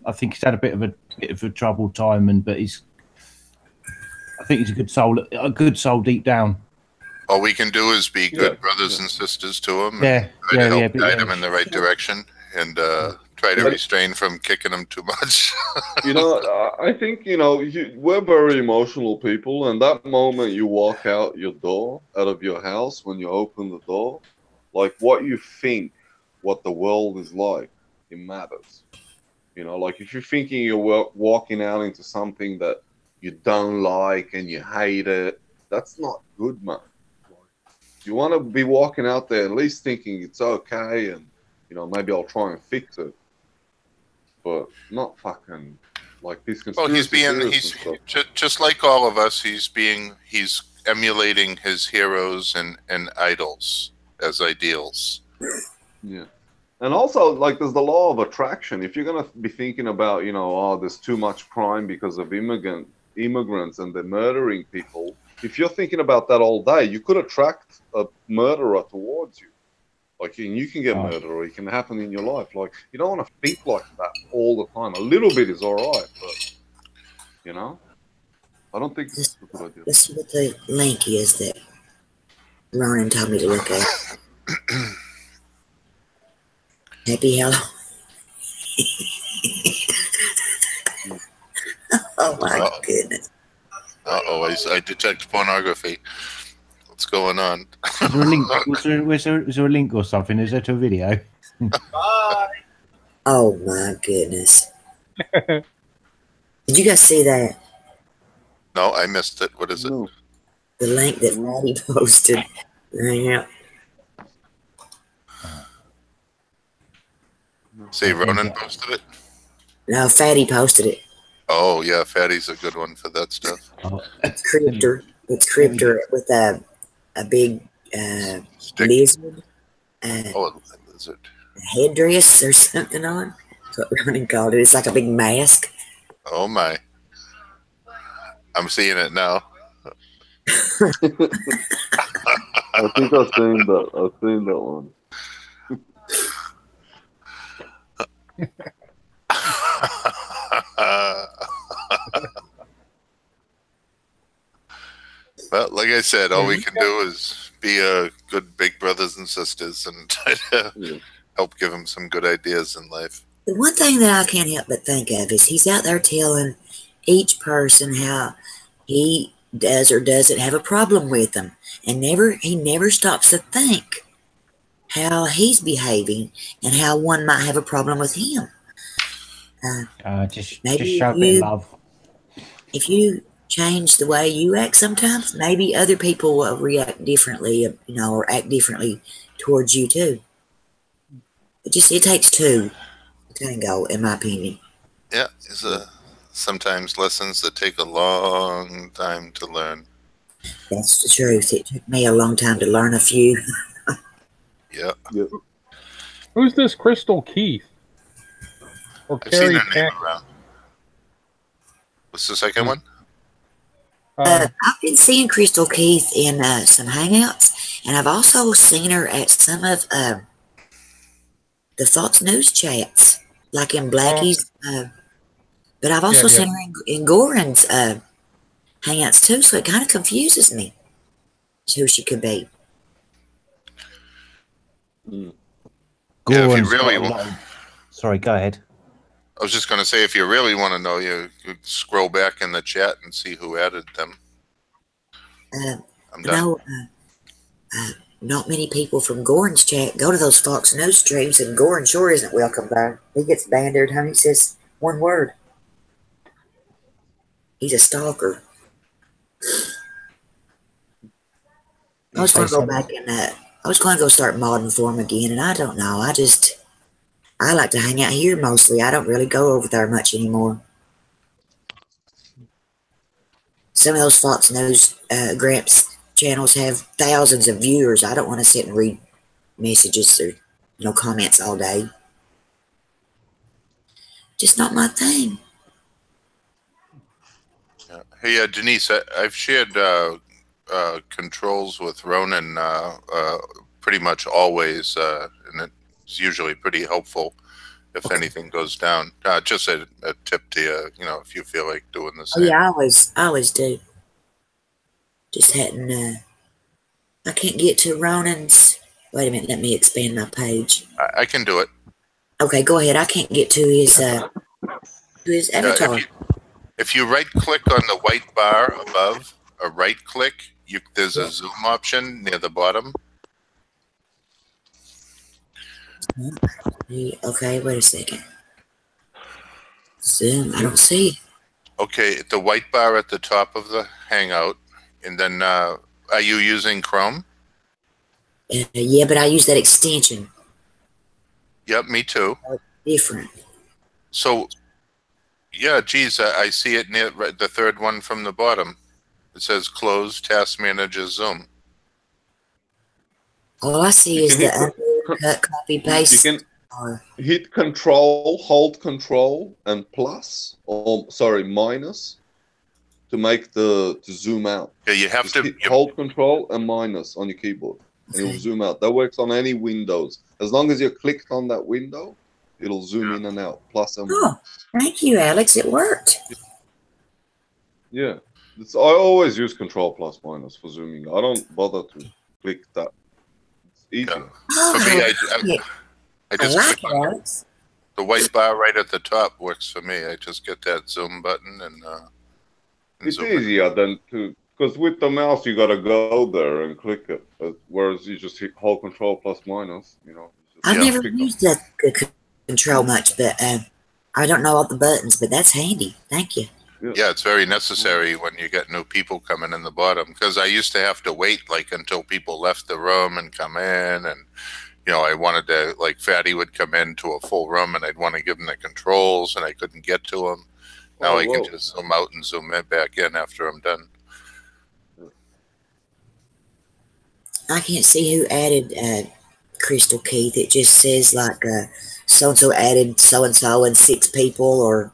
I think he's had a bit of a troubled time, but I think he's a good soul deep down. All we can do is be good brothers and sisters to him. Yeah, try to help yeah, guide him in the right direction, and try to refrain from kicking him too much. You know, I think, you know, we're very emotional people, and that moment you walk out of your house, when you open the door, like what you think, what the world is like, it matters. You know, like if you're thinking you're walking out into something that you don't like and you hate it, that's not good, man. You want to be walking out there at least thinking it's okay, and, you know, maybe I'll try and fix it. But not fucking like these Well, he's conspiracy theorists and stuff. just like all of us. He's emulating his heroes and idols as ideals. Yeah. And also, like, there's the law of attraction. If you're going to be thinking about, you know, oh, there's too much crime because of immigrants and they're murdering people, if you're thinking about that all day, you could attract a murderer towards you. Like, and you can get murdered, or it can happen in your life. Like, you don't want to think like that all the time. A little bit is all right, but, you know, I don't think it's a good idea. Let's see what the link is that Ronan told me to look at. Happy Halloween. Oh my goodness. I detect pornography. What's going on? Is there a link? Was there a link or something? Is that a video? Oh my goodness. Did you guys see that? No, I missed it. What is it? The link that Maddie posted. Yeah. Say Ronan posted it? No, Fatty posted it. Oh, yeah, Fatty's a good one for that stuff. It's Cryptor. It's Cryptor with a big lizard. A lizard. Headdress or something on. That's what Ronan called it. It's like a big mask. Oh, my. I'm seeing it now. I think I've seen that. I've seen that one. Well, like I said, all we can do is be good big brothers and sisters and try to help give him some good ideas in life. The one thing that I can't help but think of is he's out there telling each person how he does or doesn't have a problem with them, and he never stops to think how he's behaving and how one might have a problem with him. Just show a bit of love. If you change the way you act sometimes, maybe other people will react differently, you know, or act differently towards you too. It takes two to tango, in my opinion. Yeah, it's sometimes lessons that take a long time to learn. That's the truth. It took me a long time to learn a few. Yeah. Who's this Crystal Keith? Or I've seen Carrie her name Cat? around. What's the second one? I've been seeing Crystal Keith in some hangouts, and I've also seen her at some of the Fox News chats, like in Blackie's. But I've also seen her in Goran's hangouts too, so it kind of confuses me who she could be. Yeah, if you really want. Sorry, go ahead. I was just going to say, if you really want to know, you scroll back in the chat and see who added them. I'm done. Not many people from Goran's chat go to those Fox News streams, and Goran sure isn't welcome there. He gets banned every time he says one word. He's a stalker. I was going to go back and I was going to go start modding for him again, and I don't know. I like to hang out here mostly. I don't really go over there much anymore. Some of those Fox News Gramps channels have thousands of viewers. I don't want to sit and read messages or comments all day. Just not my thing. Yeah. Hey, Denise, I've shared controls with Ronan pretty much always, and it's usually pretty helpful if anything goes down. Just a tip to you, if you feel like doing the Oh same. yeah, I always do. Just hadn't. I can't get to Ronan's. Wait a minute. Let me expand my page. I can do it. Okay, go ahead. I can't get to his avatar. If you right click on the white bar above, or right click, there's a zoom option near the bottom. Okay, wait a second. Zoom. I don't see it. Okay, the white bar at the top of the Hangout, and then are you using Chrome? Yeah, but I use that extension. Yep, me too. Different. So, yeah, geez, I see it near the third one from the bottom. It says Close Task Manager Zoom. All I see is the cut, copy, paste. You can hit Control, hold Control, and plus, or sorry, minus, to make to zoom out. Yeah, you have to hold Control and minus on your keyboard, and it'll zoom out. That works on any Windows. As long as you're clicked on that window, it'll zoom in and out. Plus and minus. Thank you, Alex. It worked. Yeah, I always use Control plus minus for zooming. I don't bother to click that. It's easy. Yeah. For me, I just like click on the white bar right at the top works for me. I just get that zoom button and it's easier than because with the mouse you gotta go there and click it, whereas you just hold Control plus minus. I've never used that control much, but I don't know all the buttons. But that's handy. Thank you. Yeah, it's very necessary when you get new people coming in the bottom, because I used to have to wait until people left the room and come in, and I wanted to, Fatty would come into a full room and I'd want to give him the controls and I couldn't get to him. Now I can just zoom out and zoom back in after I'm done. I can't see who added Crystal Keith. It just says so-and-so added so-and-so and 6 people or...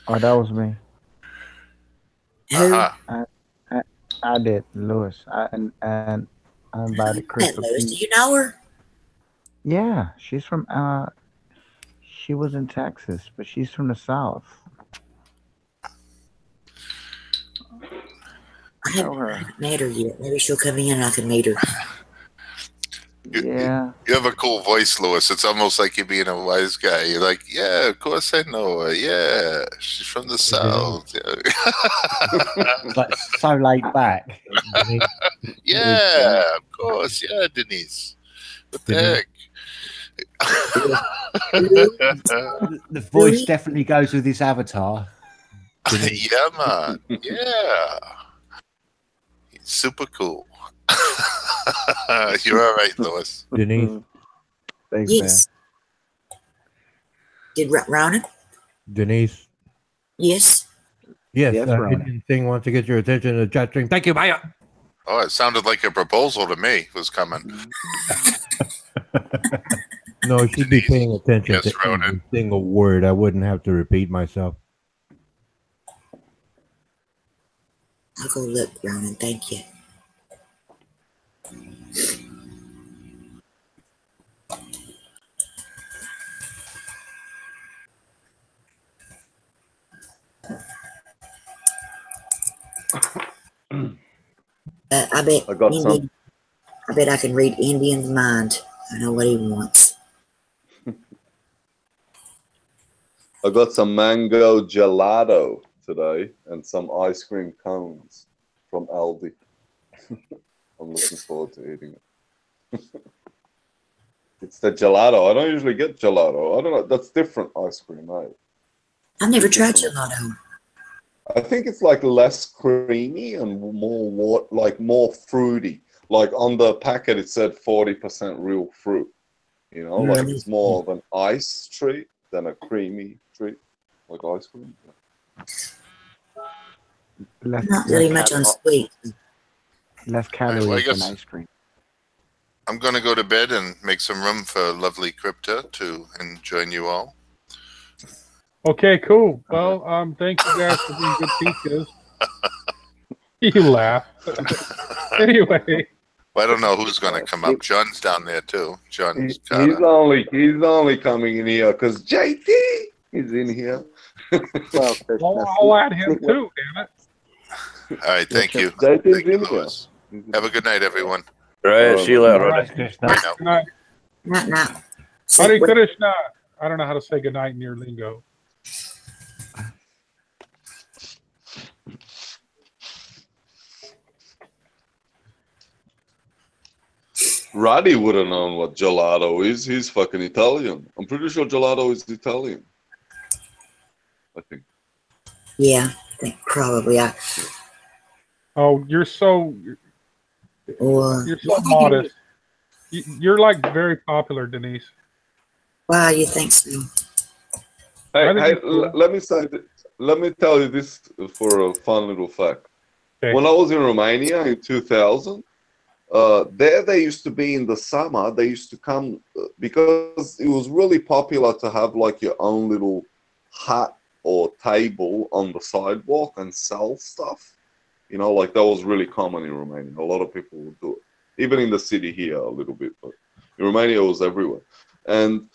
Oh, that was me. Who? I did, Lewis. And I invited Crystal Lewis, Keith. do you know her? Yeah, she's from she was in Texas, but she's from the South. I haven't met her yet. Maybe she'll come in and I can meet her. Yeah. You have a cool voice, Lewis. It's almost like you're being a wise guy. You're like, yeah, of course I know her. Yeah, she's from the South. It's like so laid back. Yeah, of course. Yeah, Denise. What the heck? The voice definitely goes with his avatar. Yeah, man. Yeah. He's super cool. You're all right, Lewis. Denise. Thanks, yes. Did Ronan? Denise. Yes. Yes, Indian Thing wants to get your attention to the chat stream. Thank you, Maya. Oh, it sounded like a proposal to me was coming. No, she'd be paying attention Yes, to Ronan. every single word. I wouldn't have to repeat myself. I'll go look, Ronan. Thank you. I bet I bet I can read Indian's mind. I know what he wants. I got some mango gelato today and some ice cream cones from Aldi. I'm looking forward to eating it. It's the gelato. I don't usually get gelato. I don't know. That's different ice cream, right? I've never tried gelato. I think it's less creamy and more more fruity. Like on the packet, it said 40% real fruit. It's more of an ice treat than a creamy treat, like ice cream. Not really much on sweet. Less calories Well, I guess than ice cream. I'm going to go to bed and make some room for lovely Crypta to join you all. Okay, cool. Well, thank you guys for being good teachers. You laugh. Anyway. Well, I don't know who's going to come up. John's down there too. John's got He's only coming in here because JT is in here. Well, I'll add him too, damn it. All right, thank you. JT's Thank you, in here. Louis. Have a good night, everyone. Right, see you later. Bye now. Good night. Not. Hare Krishna. I don't know how to say good night in your lingo. Roddy would have known what gelato is. He's fucking Italian. I'm pretty sure gelato is Italian. I think. Yeah, I think probably. Oh, you're so modest. You're like very popular, Denise. Wow, you think so? Hey, let me tell you this for a fun little fact. Okay. When I was in Romania in 2000, there they used to be in the summer. They used to come because it was really popular to have like your own little hut or table on the sidewalk and sell stuff. You know, like that was really common in Romania. A lot of people would do it, even in the city here a little bit, but in Romania it was everywhere. And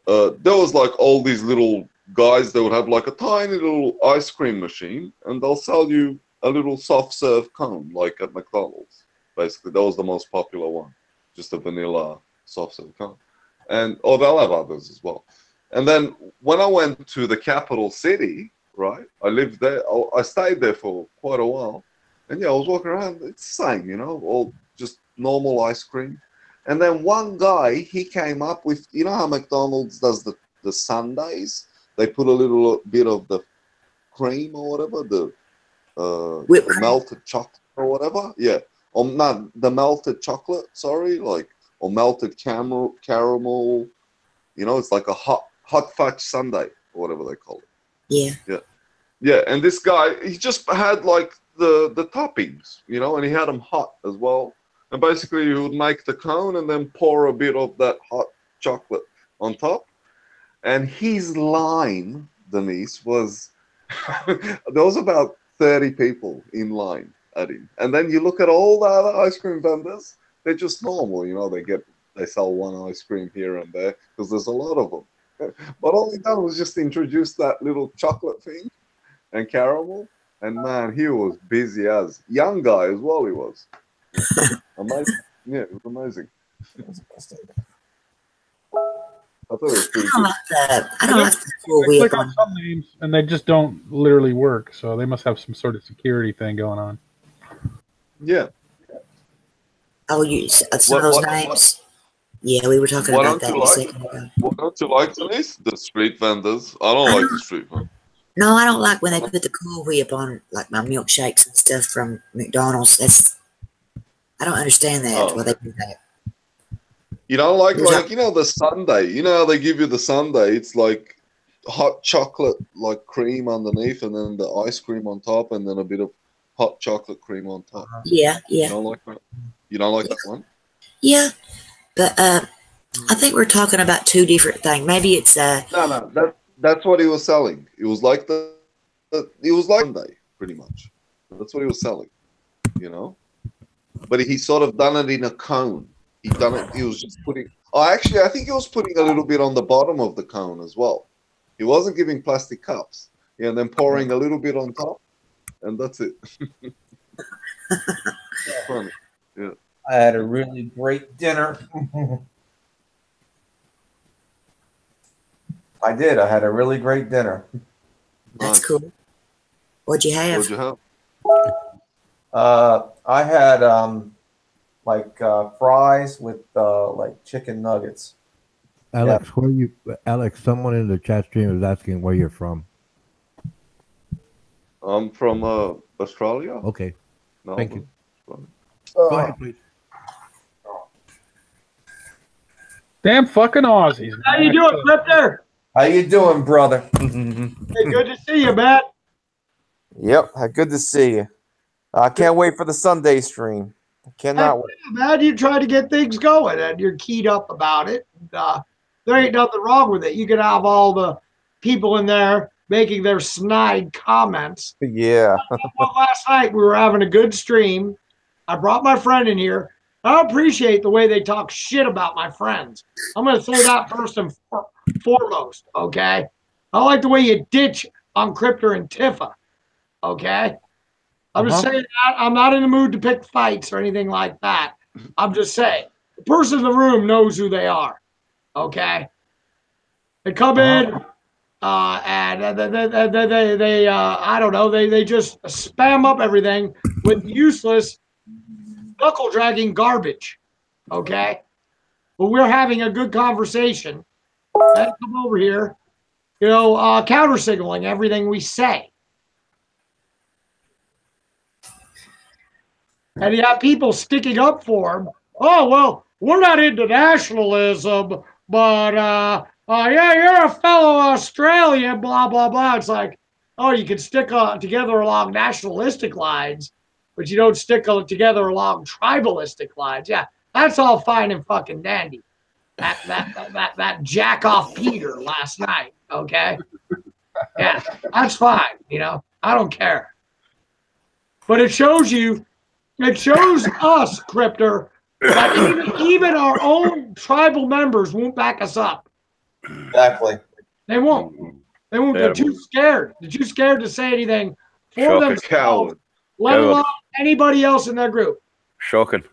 there was like all these little guys that would have like a tiny little ice cream machine, and they'll sell you a little soft serve cone, like at McDonald's. Basically, that was the most popular one, just a vanilla soft serve cone. And they'll have others as well. And then when I went to the capital city, right, I lived there. I stayed there for quite a while. And yeah, I was walking around. It's the same, you know, all just normal ice cream. And then one guy, he came up with, you know how McDonald's does the sundaes? They put a little bit of the cream or whatever, the melted chocolate or whatever. Yeah. Or not the melted chocolate, sorry, like, or melted caramel. You know, it's like a hot fudge sundae or whatever they call it. Yeah. Yeah. Yeah. And this guy, he just had like the toppings, you know, and he had them hot as well. And basically you would make the cone and then pour a bit of that hot chocolate on top. And his line, Denise, was there was about 30 people in line at him. And then you look at all the other ice cream vendors, they're just normal, you know, they sell one ice cream here and there because there's a lot of them. But all he done was just introduce that little chocolate thing and caramel. And man, he was busy as young guy as well. He was amazing. Yeah, it was amazing. I thought it was pretty I don't like the cool They click on some names and they just don't literally work. So they must have some sort of security thing going on. Yeah. Oh, some of those names. Yeah, we were talking about that a second ago. What don't you like, Denise? The street vendors. I don't like the street vendors. No, I don't like when they put the Cool Whip on like my milkshakes and stuff from McDonald's. I don't understand that. Why they do that. You don't like you know, the sundae. You know how they give you the sundae? It's like hot chocolate, like cream underneath, and then the ice cream on top, and then a bit of hot chocolate cream on top. Yeah. You don't like that? You don't like that one? Yeah, but I think we're talking about two different things. Maybe it's No, that's what he was selling. It was like it was like sundae, pretty much. That's what he was selling, you know. But he sort of done it in a cone. He done it. He was just putting. Oh, actually, I think he was putting a little bit on the bottom of the cone as well. He wasn't giving plastic cups. Yeah, and then pouring a little bit on top, and that's it. Funny. Yeah. I had a really great dinner. I did. I had a really great dinner. That's cool. What'd you have? What'd you have? I had fries with like chicken nuggets. Alex, Alex, someone in the chat stream is asking where you're from. I'm from Australia. Okay. No, Thank you. Go ahead, please. Damn fucking Aussies. How you doing, Clifton? How you doing, brother? Hey, good to see you, Matt. Yep, good to see you. I can't wait for the Sunday stream. I cannot wait. Man, you try to get things going, and you're keyed up about it. And, there ain't nothing wrong with it. You can have all the people in there making their snide comments. Yeah. Well, last night we were having a good stream. I brought my friend in here. I appreciate the way they talk shit about my friends. I'm going to say that first and foremost, okay? I like the way you ditch on Cryptor and Tifa, okay? I'm just saying that. I'm not in the mood to pick fights or anything like that. I'm just saying. The person in the room knows who they are, okay? They come in and they I don't know, they just spam up everything with useless knuckle dragging garbage, okay? But we're having a good conversation. They come over here, counter signaling everything we say. And you have people sticking up for him. Oh, well, we're not into nationalism, but yeah, you're a fellow Australian, blah, blah, blah. It's like, oh, you can stick together along nationalistic lines, but you don't stick together along tribalistic lines. Yeah, that's all fine and fucking dandy. That jack off Peter last night, okay? Yeah, that's fine, I don't care. But it shows us, Cryptor, that even our own tribal members won't back us up. Exactly. They won't. They won't. They're too scared. They're too scared to say anything for themselves, let alone anybody else in their group. Shocking.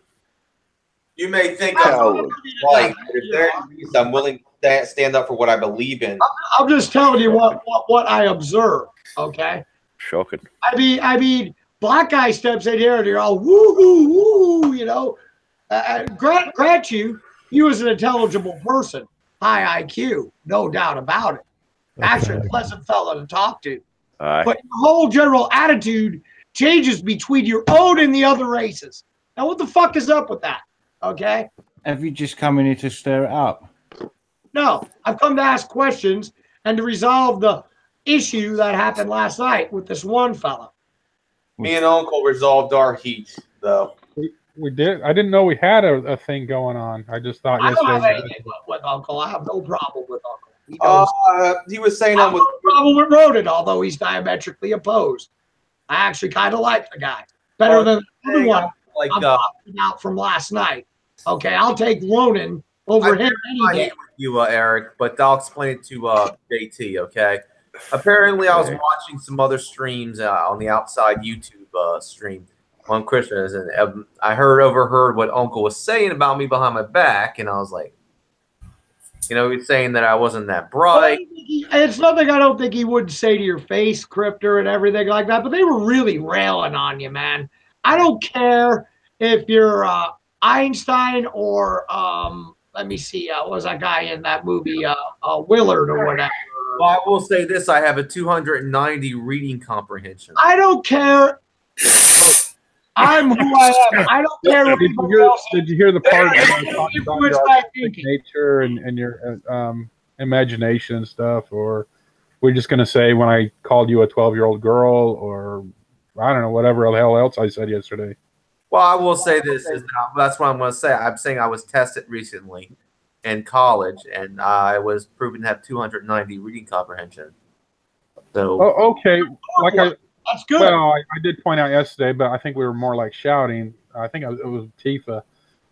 You may think I'm like, if there's a reason I'm willing to stand up for what I believe in. I'm just telling you what I observe. Okay. Shocking. I mean, black guy steps in here and you're all woo woo, grant you as an intelligible person, high IQ, no doubt about it. Actually, a pleasant fellow to talk to. But your whole general attitude changes between your own and the other races. Now, what the fuck is up with that? Okay. Have you just come in here to stir it up? No, I've come to ask questions and to resolve the issue that happened last night with this one fella. Me and Uncle resolved our heat, though. We did. I didn't know we had a thing going on. I just thought I don't have yesterday. anything with Uncle. I have no problem with Uncle. He was saying I have no problem with Ronan, although he's diametrically opposed. I actually kind of like the guy better than the other one. Like I'm talking out from last night. Okay, I'll take Ronan over him any day. You, Eric, but I'll explain it to JT. Okay. Apparently, I was watching some other streams on the outside YouTube stream on Christmas, and I overheard what Uncle was saying about me behind my back, and I was like, he was saying that I wasn't that bright. It's nothing I don't think he would say to your face, Cryptor, and everything like that, but they were really railing on you, man. I don't care if you're Einstein or, let me see, what was that guy in that movie, Willard or whatever. Well, I will say this: I have a 290 reading comprehension. I don't care. I'm who I am. I don't care what people else. Did you hear the part about your nature and your imagination and stuff? Or we're just going to say when I called you a 12-year-old girl, or I don't know, whatever the hell else I said yesterday. Well, I will say this: that's what I'm going to say. I'm saying I was tested recently in college, and I was proven to have 290 reading comprehension. So, okay, that's good. Well, I did point out yesterday, but I think we were more like shouting. I think it was Tifa.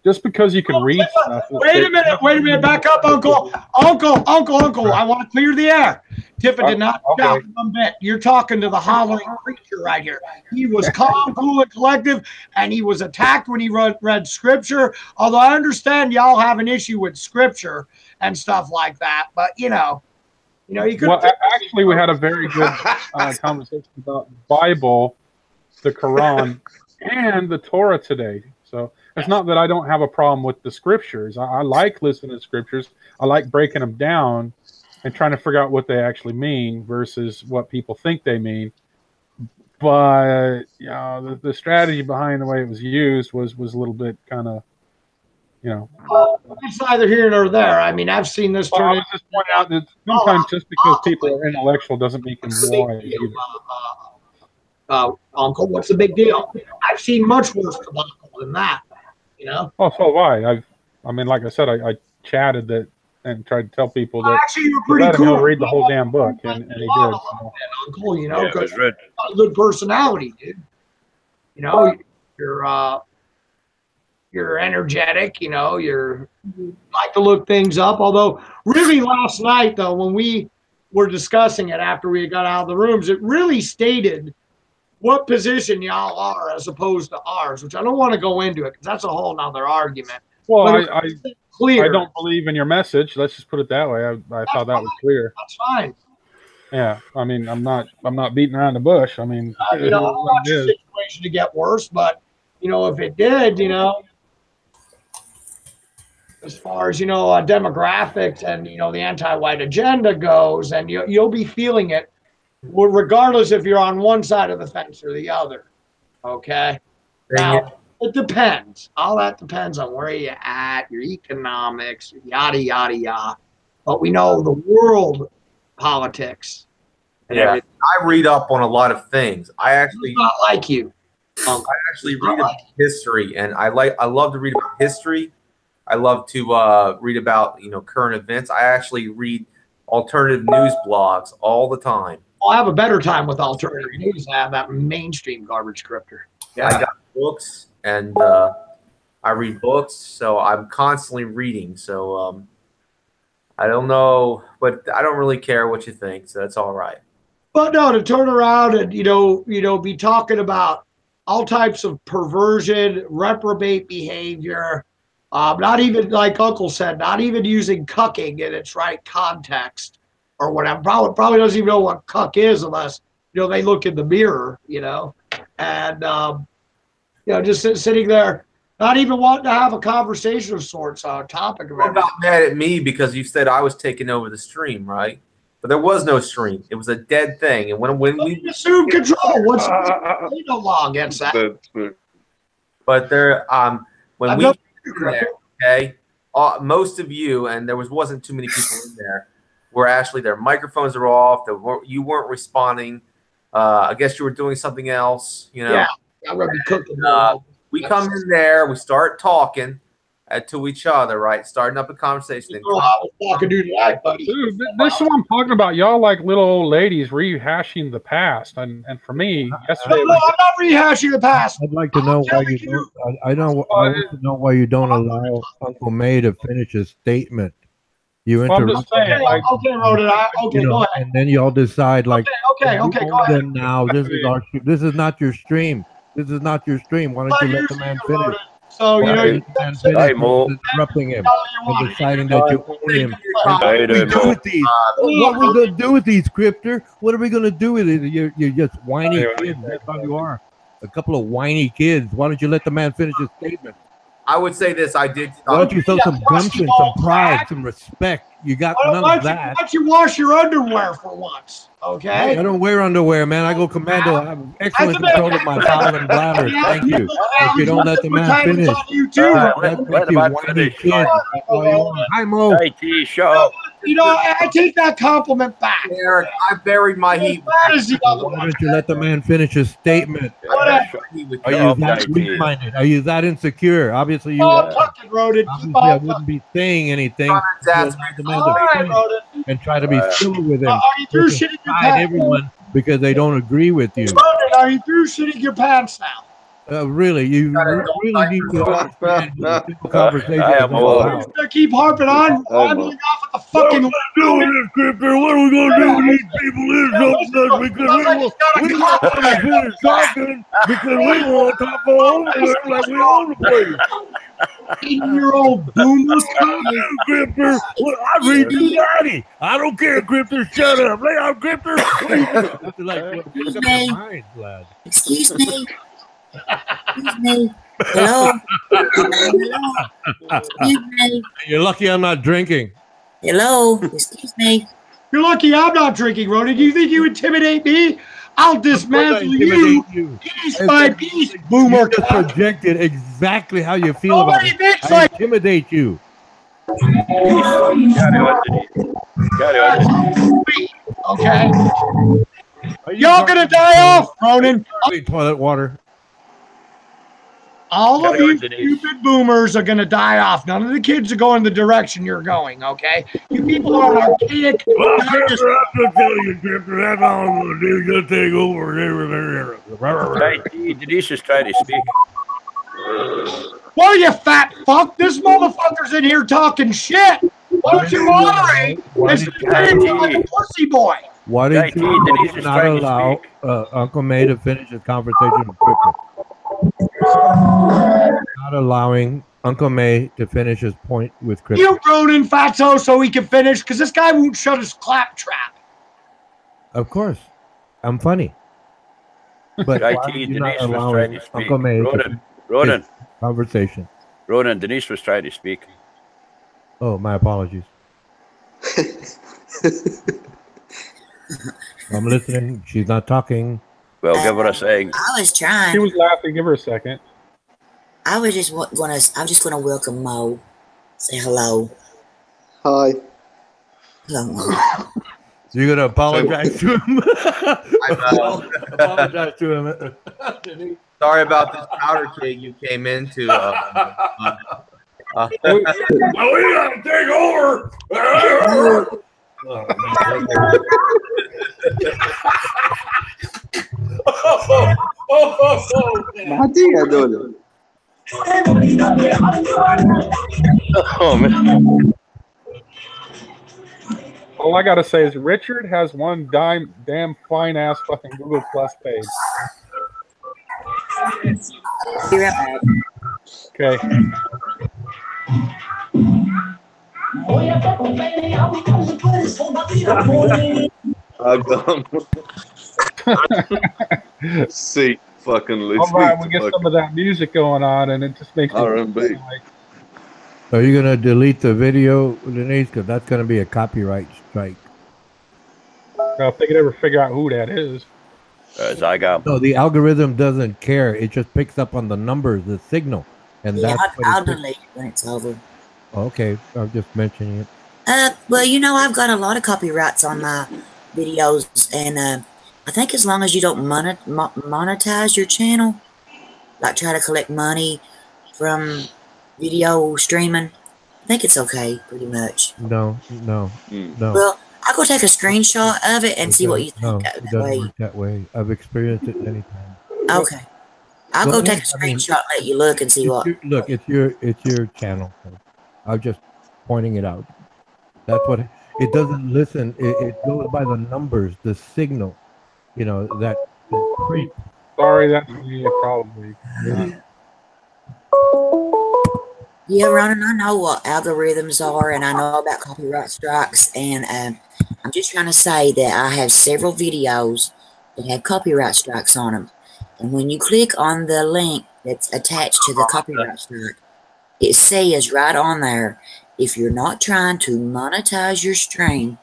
Just because you can read stuff. Wait a minute, back up, Uncle. I want to clear the air. Tifa did not shout one bit. You're talking to the hollering creature right here. He was calm, cool, and collective, and he was attacked when he read scripture. Although I understand y'all have an issue with scripture and stuff like that, but you could. Well, actually, we had a very good conversation about the Bible, the Quran, and the Torah today. So it's not that I don't have a problem with the scriptures. I like listening to scriptures. I like breaking them down and trying to figure out what they actually mean versus what people think they mean. But the strategy behind the way it was used was a little bit kind of, It's neither here nor there. I mean, I've seen this. I was just pointing out that sometimes just because people are intellectual doesn't make them wise. Uncle, what's the big deal? I've seen much worse debacle than that. Oh, so have I. I mean, like I said, I chatted that and tried to tell people that actually, you were pretty let him cool. read the whole damn book, and he did. So. Uncle, you know, Yeah, it was red. got a good personality, dude. You know, you're energetic. You know, you like to look things up. Although, really, last night though, when we were discussing it after we got out of the rooms, it really stated what position y'all are as opposed to ours, which I don't want to go into it because that's a whole nother argument. Well, clear. I don't believe in your message. Let's just put it that way. I thought that was clear. That's fine. Yeah, I mean, I'm not beating around the bush. I mean, You know, I don't want the situation to get worse, but you know, if it did, you know, as far as you know, demographics and you know the anti-white agenda goes, and you'll be feeling it, regardless if you're on one side of the fence or the other. Okay. Now it depends. All that depends on where you're at, your economics, yada yada yada. But we know the world politics. Yeah, I read up on a lot of things. I actually not like you. I actually read about history, and I love to read about history. I love to read about current events. I actually read alternative news blogs all the time. I have a better time with alternative news. I have that mainstream garbage scripter. Yeah, I got books, and I read books, so I'm constantly reading. So I don't know, but I don't really care what you think, so that's all right. But no, to turn around and be talking about all types of perversion, reprobate behavior, not even like Uncle said, not even using cucking in its right context or whatever. Probably doesn't even know what cuck is unless they look in the mirror, and just sitting there, not even wanting to have a conversation of sorts on a topic. You got mad at me because you said I was taking over the stream, right? But there was no stream. It was a dead thing. And when we assume control, what's no law against that? But there, when we there, okay, most of you, and there wasn't too many people in there, were actually their microphones are off. You weren't responding. I guess you were doing something else. Yeah, I'm gonna be cooking. We come in there, we start talking to each other, right? Starting up a conversation. Dude, this is what I'm talking about. Y'all like little old ladies rehashing the past, and for me, yesterday. No, I'm not rehashing the past. I'd like to know why you don't. I want to know why you don't allow Uncle May to finish his statement. You I'm interrupt. just saying, okay, Roden. Okay, go ahead. And then y'all decide like. Okay, go ahead. Now this is our. This is not your stream. This is not your stream. Why don't you let the man finish? So interrupting him and deciding that you own him. What are we do with these? What are we going to do with these, Cryptor? What are we going to do with it? You're just whiny kids. That's how you are. A couple of whiny kids. Why don't you let the man finish his statement? I would say this. I did. Why don't you show some gumption, some pride, some respect? You got none of that. Why don't you wash your underwear for once? Okay. Hey, I don't wear underwear, man. I go commando. I have excellent control of my bowel and bladder. Thank you. If you don't let the man finish, that's what you whiny kid. Hi, Mo. Show. I take that compliment back. Eric, I buried my heat. Why don't you let the man finish his statement? Are you that weak-minded? Are you that insecure? Obviously, you are. Obviously, I wouldn't be saying anything. And try to be civil with him. Are you through shitting your pants? Everyone because they don't agree with you. Are you through shitting your pants now? Really, you really need to understand the conversation. I'm gonna keep harping on. I'm going off at the fucking. What are we doing this, Cryptor? What are we gonna do with these people? We want to finish talking because we want to talk all over like we own the place. 80-year-old boomer. Cryptor, I read you, Daddy. I don't care, Cryptor. Shut up. Lay out, Cryptor. Excuse me. Excuse me. Hello. Excuse me. You're lucky I'm not drinking. Hello. Excuse me. You're lucky I'm not drinking, Ronan. Do you think you intimidate me? I'll dismantle you piece by piece, boomer. You just projected exactly how you feel about it. I intimidate you. Okay. Y'all gonna die off, Ronan. Toilet water. All of Carry on, you Denise. stupid boomers are going to die off. None of the kids are going the direction you're going, okay? You people are archaic. Well, I'm going to tell you, Gripper, that's all I'm going to do. Just take over. JT, Denise is trying to speak. Well, you fat fuck. This motherfucker's in here talking shit. Why don't you moderate? It's like a pussy boy. Why did you not allow Uncle May to finish his conversation with Gripper? Not allowing Uncle May to finish his point with Gripper. You ruining Fatso so he can finish because this guy won't shut his clap trap. Of course. I'm funny. But why are JT, you not Denise was allowing trying to speak. Uncle May to Ronan, his conversation? Ronan, Denise was trying to speak. Oh, my apologies. I'm listening. She's not talking. Well, give her a saying. I was trying. She was laughing. Give her a second. I was just gonna welcome Mo. Say hello. Hi. Hello, Mo. So you're gonna apologize to him? Apologize to him. Sorry about this powder keg you came into. We gotta take over. Mati هذول. Oh man. All I gotta say is Richard has one damn fine ass fucking Google Plus page. Be right back. Okay. I'm done. See, fucking listening. All right, we to get fucking some of that music going on, and it just makes me R&B. feel like, Are you gonna delete the video, Denise? Because that's gonna be a copyright strike. if they could ever figure out who that is. Zygon. No, the algorithm doesn't care. It just picks up on the numbers, the signal, and Yeah, that's what I'll it picks- delete it when it's over. Okay, I'm just mentioning it. Well, you know, I've got a lot of copyrights on my videos, and I think as long as you don't monetize your channel, like try to collect money from video streaming, I think it's okay, pretty much. No. Well, I'll go take a screenshot of it and see what you think. No, that it doesn't way. work that way. I've experienced it many times. Okay. I'll Well, go take a I mean, screenshot, let you look and see what. Look, it's your channel. I'm just pointing it out. That's what it doesn't listen. It goes by the numbers, the signal. You know that. Sorry, that's me, probably. Yeah, Ronan, I know what algorithms are, and I know about copyright strikes, and I'm just trying to say that I have several videos that have copyright strikes on them, and when you click on the link that's attached to the copyright strike, it says right on there, if you're not trying to monetize your stream,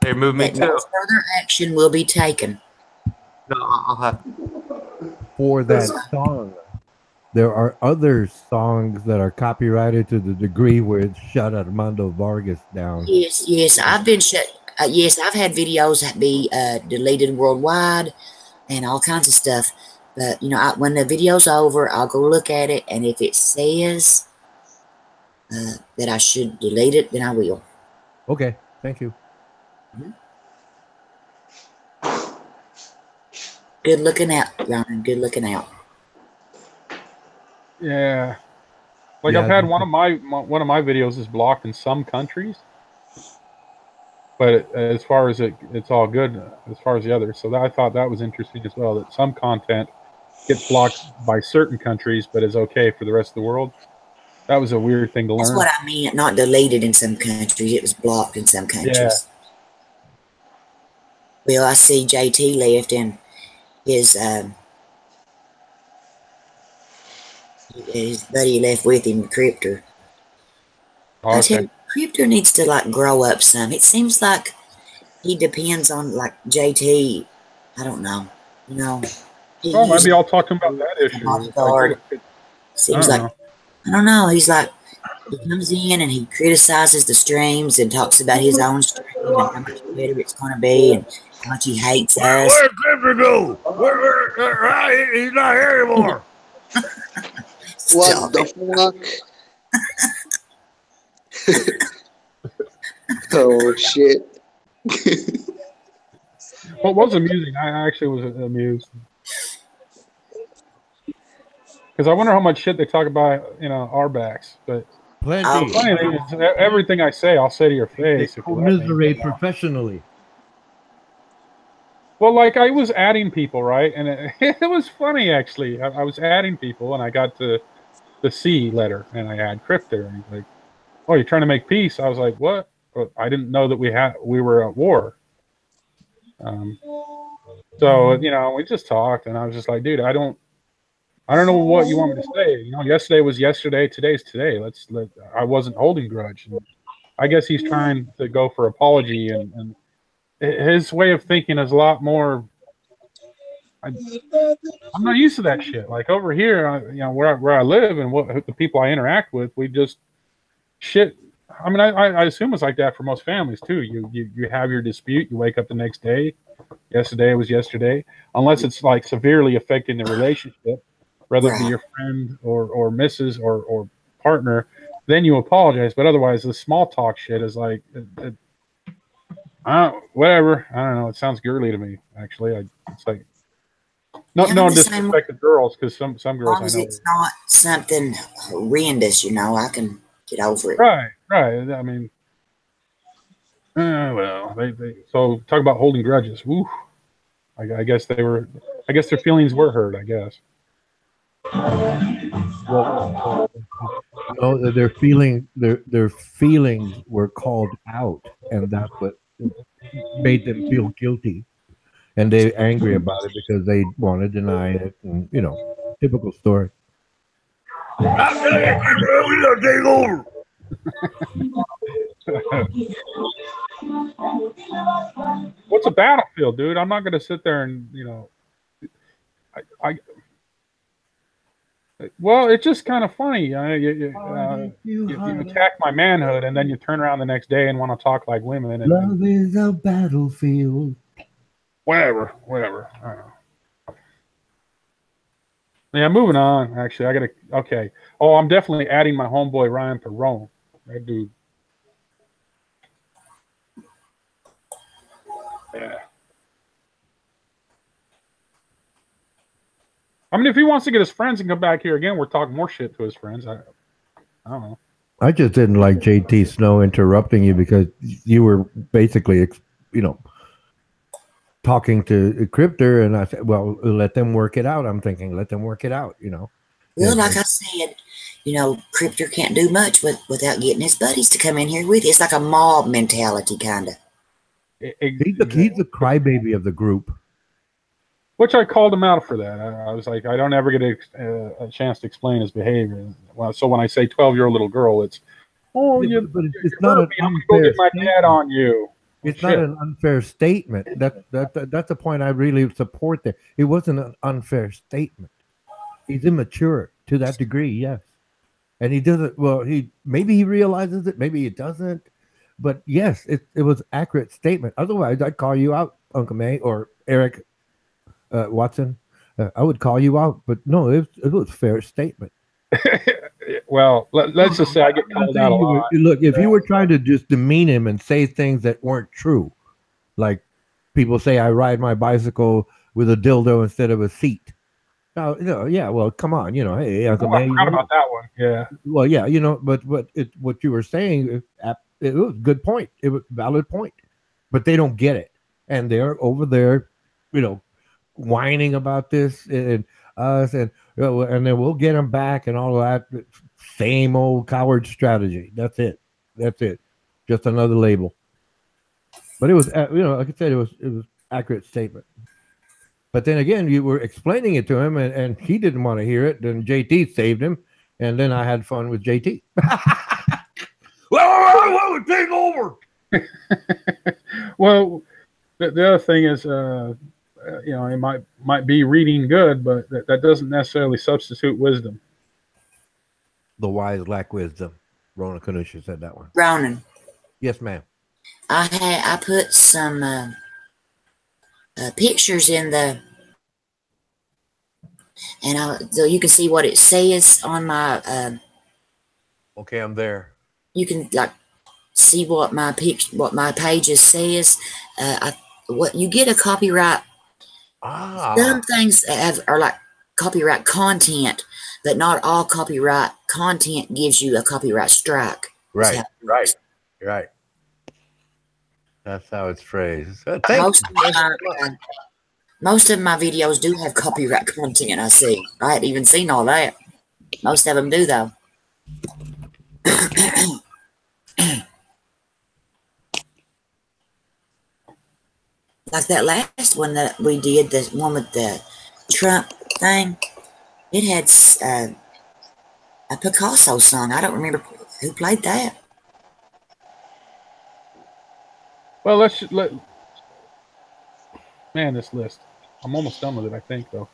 They moved me that no too. further action will be taken. No, I'll have. For that song, there are other songs that are copyrighted to the degree where it shut Armando Vargas down. Yes, I've been shut. Yes, I've had videos that be deleted worldwide and all kinds of stuff. But, you know, when the video's over, I'll go look at it. And if it says that I should delete it, then I will. Okay, thank you. Good looking out, Ryan. Good looking out. Yeah. Like Yeah, I've had one of my videos is blocked in some countries, but as far as it's all good as far as the others. So I thought that was interesting as well. That some content gets blocked by certain countries, but is okay for the rest of the world. That was a weird thing to That's learn. what I mean. Not deleted in some countries. It was blocked in some countries. Well, I see JT left and his buddy left with him, Cryptor. Oh, I tell okay. you, Cryptor needs to like grow up some. It seems like he depends on like JT. I don't know. You know. Well, maybe I'll talk to him about that issue. Bodyguard. Seems I like don't I don't know. He's like he comes in and he criticizes the streams and talks about his own stream and how much better it's going to be and how much he hates us. Where'd Clipper go? He's not here anymore. What the fuck? Oh shit. What was amusing? I actually was amused because I wonder how much shit they talk about, our backs. But Plenty. the funny thing is, everything I say, I'll say to your face. If you let me. Commiserate professionally. Well, like I was adding people, right? And it was funny, actually. I was adding people, and I got the C letter, and I had Cryptor, and he's like, "Oh, you're trying to make peace?" I was like, "What?" Well, I didn't know that we were at war. So we just talked, and I was just like, "Dude, I don't know what you want me to say. Yesterday was yesterday, today's today. I wasn't holding grudge." And I guess he's trying to go for apology, and his way of thinking is a lot more. I'm not used to that shit. Like over here, where I live and what the people I interact with, we just shit. I mean, I assume it's like that for most families too. You have your dispute, you wake up the next day. Yesterday was yesterday, unless it's like severely affecting the relationship, whether it be your friend or Mrs. or partner. Then you apologize, but otherwise, the small talk shit is like. Whatever. I don't know. It sounds girly to me. Actually, it's like no disrespect to girls because some girls. As long as it's not something horrendous, I can get over it. Right. I mean, well, they so talk about holding grudges. Woo. I guess they were. I guess their feelings were hurt. I guess. No, their feelings were called out, and that's what made them feel guilty, and they're angry about it because they want to deny it, and typical story. I'm gonna take over. What's a battlefield, dude? I'm not gonna sit there and well, it's just kind of funny. You attack my manhood, and then you turn around the next day and want to talk like women. Love is a battlefield. Whatever. I don't know. Yeah, moving on. Actually, okay. Oh, I'm definitely adding my homeboy Ryan Perone. That dude. Yeah. I mean, if he wants to get his friends and come back here again, we're talking more shit to his friends. I don't know. I just didn't like JT Snow interrupting you because you were basically, talking to Cryptor, and I said, well, let them work it out. I'm thinking, let them work it out, Well, like I said, Cryptor can't do much without getting his buddies to come in here with you. It's like a mob mentality, kind of. He's the crybaby of the group. Which I called him out for that. I was like, I don't ever get a chance to explain his behavior. So when I say 12-year-old little girl, it's, but it's not an I'm gonna go get my dad on you. It's not an unfair statement. That's a point I really support there. It wasn't an unfair statement. He's immature to that degree, yes. And he doesn't, maybe he realizes it, maybe he doesn't. But yes, it was an accurate statement. Otherwise, I'd call you out, Uncle May or Eric Watson. I would call you out, but no, it was a fair statement. Well, let's just say I get called out a lot. Look, if you were trying to just demean him and say things that weren't true, like people say I ride my bicycle with a dildo instead of a seat. Now, well, come on, hey, Uncle May. I forgot about that one. Yeah. Well, yeah, but what you were saying, it was a good point. It was a valid point, but they don't get it, and they're over there, whining about this and us, and then we'll get them back and all of that. Same old coward strategy. That's it. Just another label. But it was, like I said, it was accurate statement. But then again, you were explaining it to him, and he didn't want to hear it. Then JT saved him, and then I had fun with JT. Well, I want to take over. Well, the other thing is, it might be reading good, but that doesn't necessarily substitute wisdom. The wise lack wisdom. Rona Kanusha said that one. Ronan. Yes, ma'am. I put some pictures in the And so you can see what it says on my. Okay, I'm there. You can like see what my pages says. What you get a copyright. Some things are like copyright content, but not all copyright content gives you a copyright strike. Right. That's how it's phrased. Most of my videos do have copyright content. I see. I hadn't even seen all that. Most of them do, though. Like that last one that we did, the one with the Trump thing, it had a Picasso song. I don't remember who played that. Well, man, this list. I'm almost done with it, I think, though.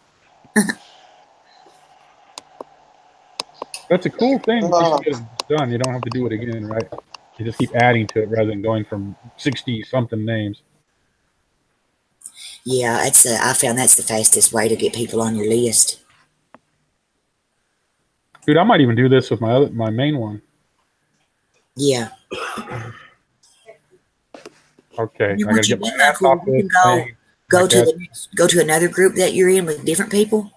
That's a cool thing. Once you get it done, you don't have to do it again, right? You just keep adding to it rather than going from 60-something names. Yeah, I found that's the fastest way to get people on your list. Dude, I might even do this with my main one. Yeah. Okay, You I gotta get my ass off this thing. Go to another group that you're in with different people,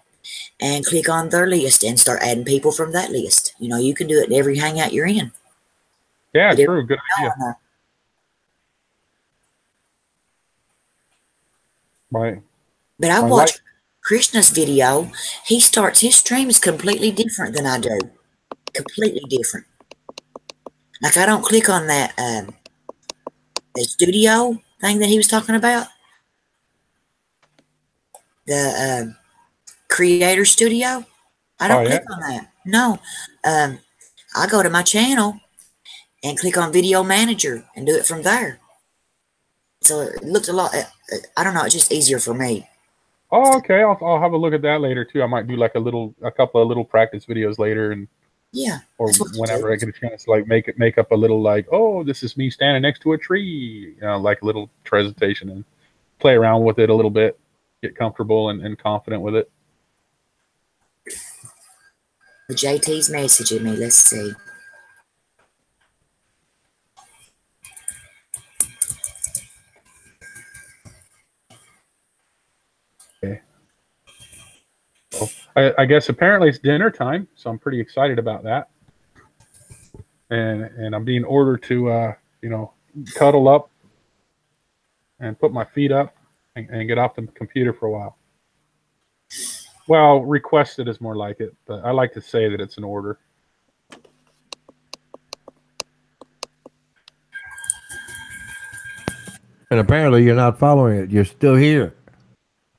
and click on their list and start adding people from that list. You know, you can do it in every hangout you're in. Yeah, true. Good idea. Right. But I watched Krishna's video. He starts his streams completely different than I do. Completely different. Like I don't click on that the studio thing that he was talking about. The creator studio. I don't click on that. No. I go to my channel and click on video manager and do it from there. So it looks a lot, I don't know, it's just easier for me. Oh, okay. I'll have a look at that later too. I might do like a couple of little practice videos later, and or whenever I get a chance to like make up a little like, oh, this is me standing next to a tree, you know, like a little presentation, and play around with it a little bit, get comfortable and confident with it. JT's messaging me. Let's see. Okay. Well, I guess apparently it's dinner time, so I'm pretty excited about that. And I'm being ordered to cuddle up and put my feet up and get off the computer for a while. Well, requested is more like it, but I like to say that it's an order. And apparently you're not following it. You're still here.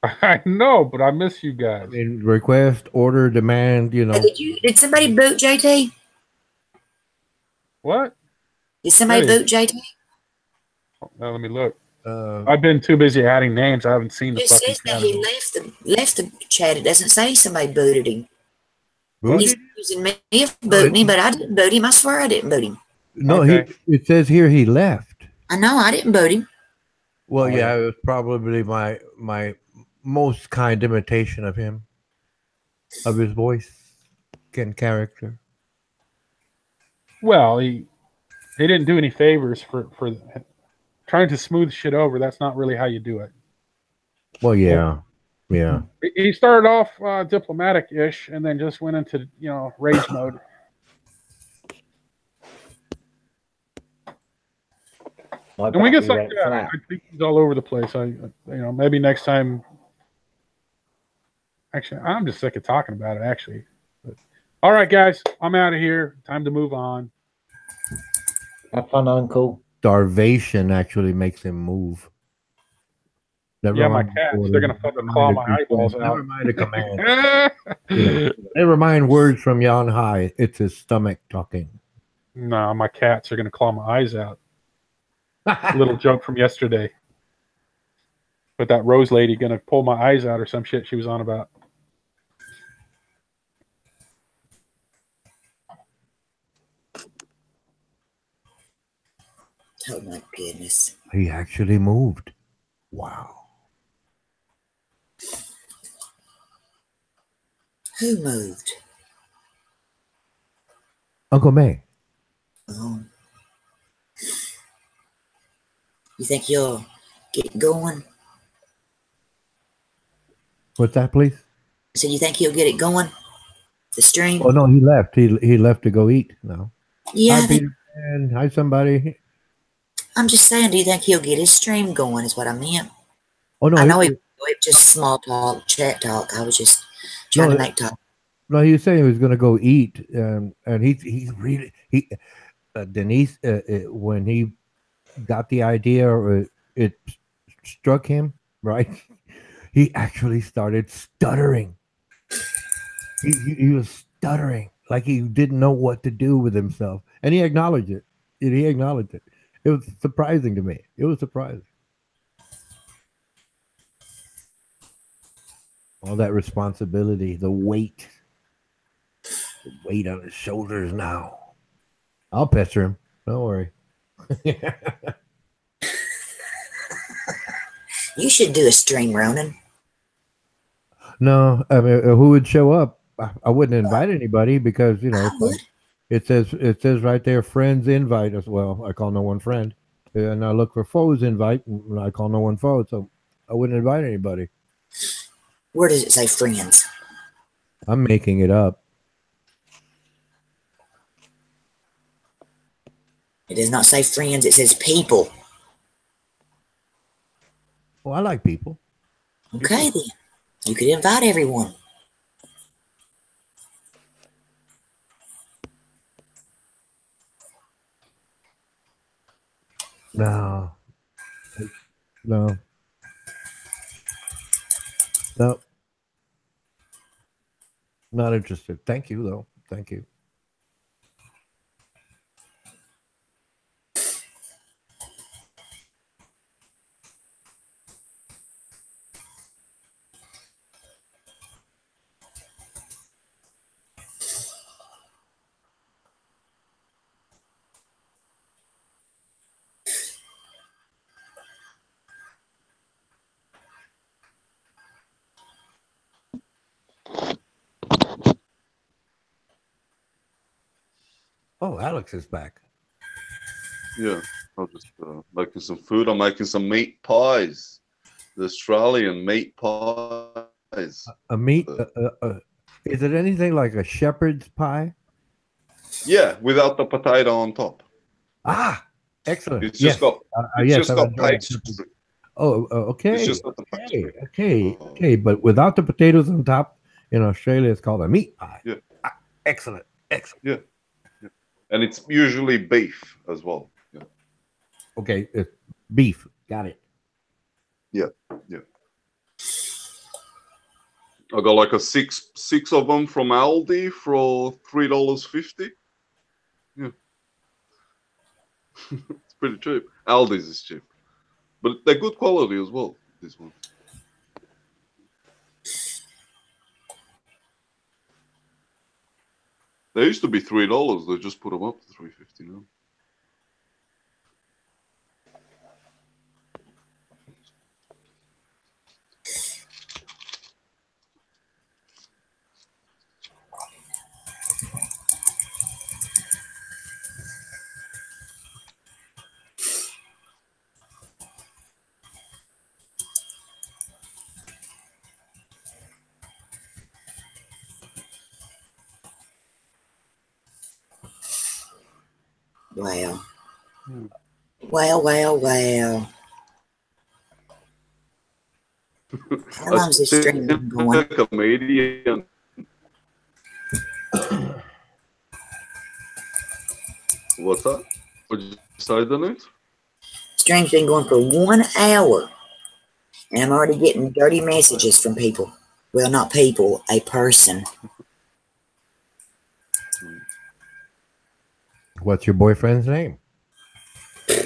I know, but I miss you guys. In request, order, demand, you know. Did somebody boot JT? What? Did somebody boot JT? Well, let me look. I've been too busy adding names. I haven't seen the It fucking says that chat. he left the chat. It doesn't say somebody booted him. He's accusing me of booting him, but I didn't boot him. I swear I didn't boot him. No, it says here he left. I know I didn't boot him. Well, yeah, it was probably my most kind imitation of him, of his voice and character. Well, he didn't do any favors for trying to smooth shit over. That's not really how you do it. Well, yeah. He started off diplomatic-ish and then just went into rage mode. And we get like that. I think he's all over the place. Maybe next time. Actually, I'm just sick of talking about it. Actually, but, all right, guys, I'm out of here. Time to move on. Have fun, Uncle. Starvation actually makks him move. Never My mind cats, they're going to fucking claw my eyeballs out. Never mind a command. Never mind words from yon high. It's his stomach talking. No, my cats are going to claw my eyes out. Little joke from yesterday. But that Rose lady going to pull my eyes out or some shit she was on about. Oh my goodness. He actually moved. Wow. Who moved? Uncle May. Oh. You think you'll get going? What's that, please? So you think he'll get it going? The stream? Oh no, he left. He left to go eat now. Yeah, Hi, I think, Peter. And hi, somebody. I'm just saying, do you think he'll get his stream going is what I meant. Oh no, I know it just small talk, chat talk. I was just trying to make talk. No, he was saying he was going to go eat, and he's really Denise when he got the idea, or it struck him right. He actually started stuttering. He was stuttering like he didn't know what to do with himself, and he acknowledged it. He acknowledged it. It was surprising to me. It was surprising. All that responsibility, the weight on his shoulders now. I'll pester him. Don't worry. You should do a stream, Ronan. No, I mean, who would show up? I wouldn't invite anybody because it says right there, friends invite as well. I call no one friend, and I look for foes invite, and I call no one foe. So I wouldn't invite anybody. Where does it say friends? I'm making it up. It does not say friends. It says people. Well, I like people. Okay, then. You could invite everyone. No. Not interested. Thank you, though. Thank you. Oh, Alex is back. Yeah, I'm just making some food. I'm making some meat pies. The Australian meat pies. A meat? Is it anything like a shepherd's pie? Yeah, without the potato on top. Ah, excellent. It's just got. It's just got pastry. Oh, okay. It's just got the pastry. Okay. But without the potatoes on top, in Australia, it's called a meat pie. Yeah. Ah, excellent. Yeah. And it's usually beef as well. Yeah. Okay, it's beef. Got it. Yeah. I got like a six of them from Aldi for $3.50. Yeah. It's pretty cheap. Aldi's is cheap. But they're good quality as well, this one. They used to be $3. They just put them up to $3.50 now. Wow. Wow. How long's this stream been going? A comedian. What's that? What did you say, Denise? Stream's been going for 1 hour. And I'm already getting dirty messages from people. Well, not people, a person. What's your boyfriend's name?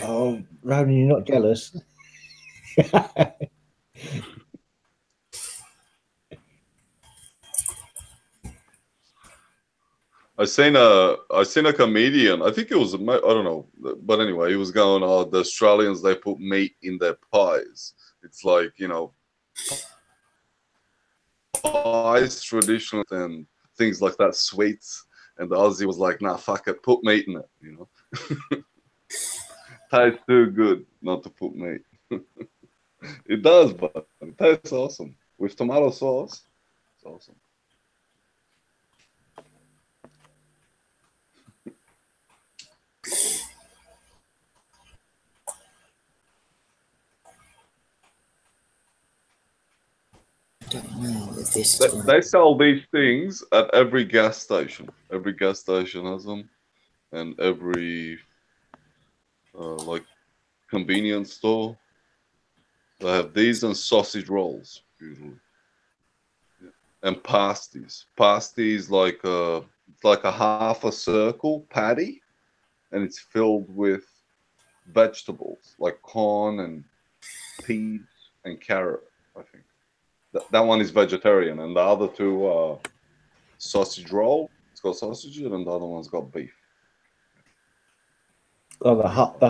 Oh, Ronan, you're not jealous. I seen a comedian. I think it was I don't know, but anyway, he was going, "Oh, the Australians, they put meat in their pies. It's like, pies traditional and things like that, sweets. And the Aussie was like, nah, fuck it, put meat in it, you know. Tastes too good not to put meat. It does, but it tastes awesome. With tomato sauce, it's awesome. They sell these things at every gas station. Every gas station has them, and every like convenience store. They have these and sausage rolls usually, and pasties. Pasties like it's like a half a circle patty, and it's filled with vegetables like corn and peas and carrot. I think. That one is vegetarian, and the other two are sausage roll. It's got sausage, and the other one's got beef. Oh, the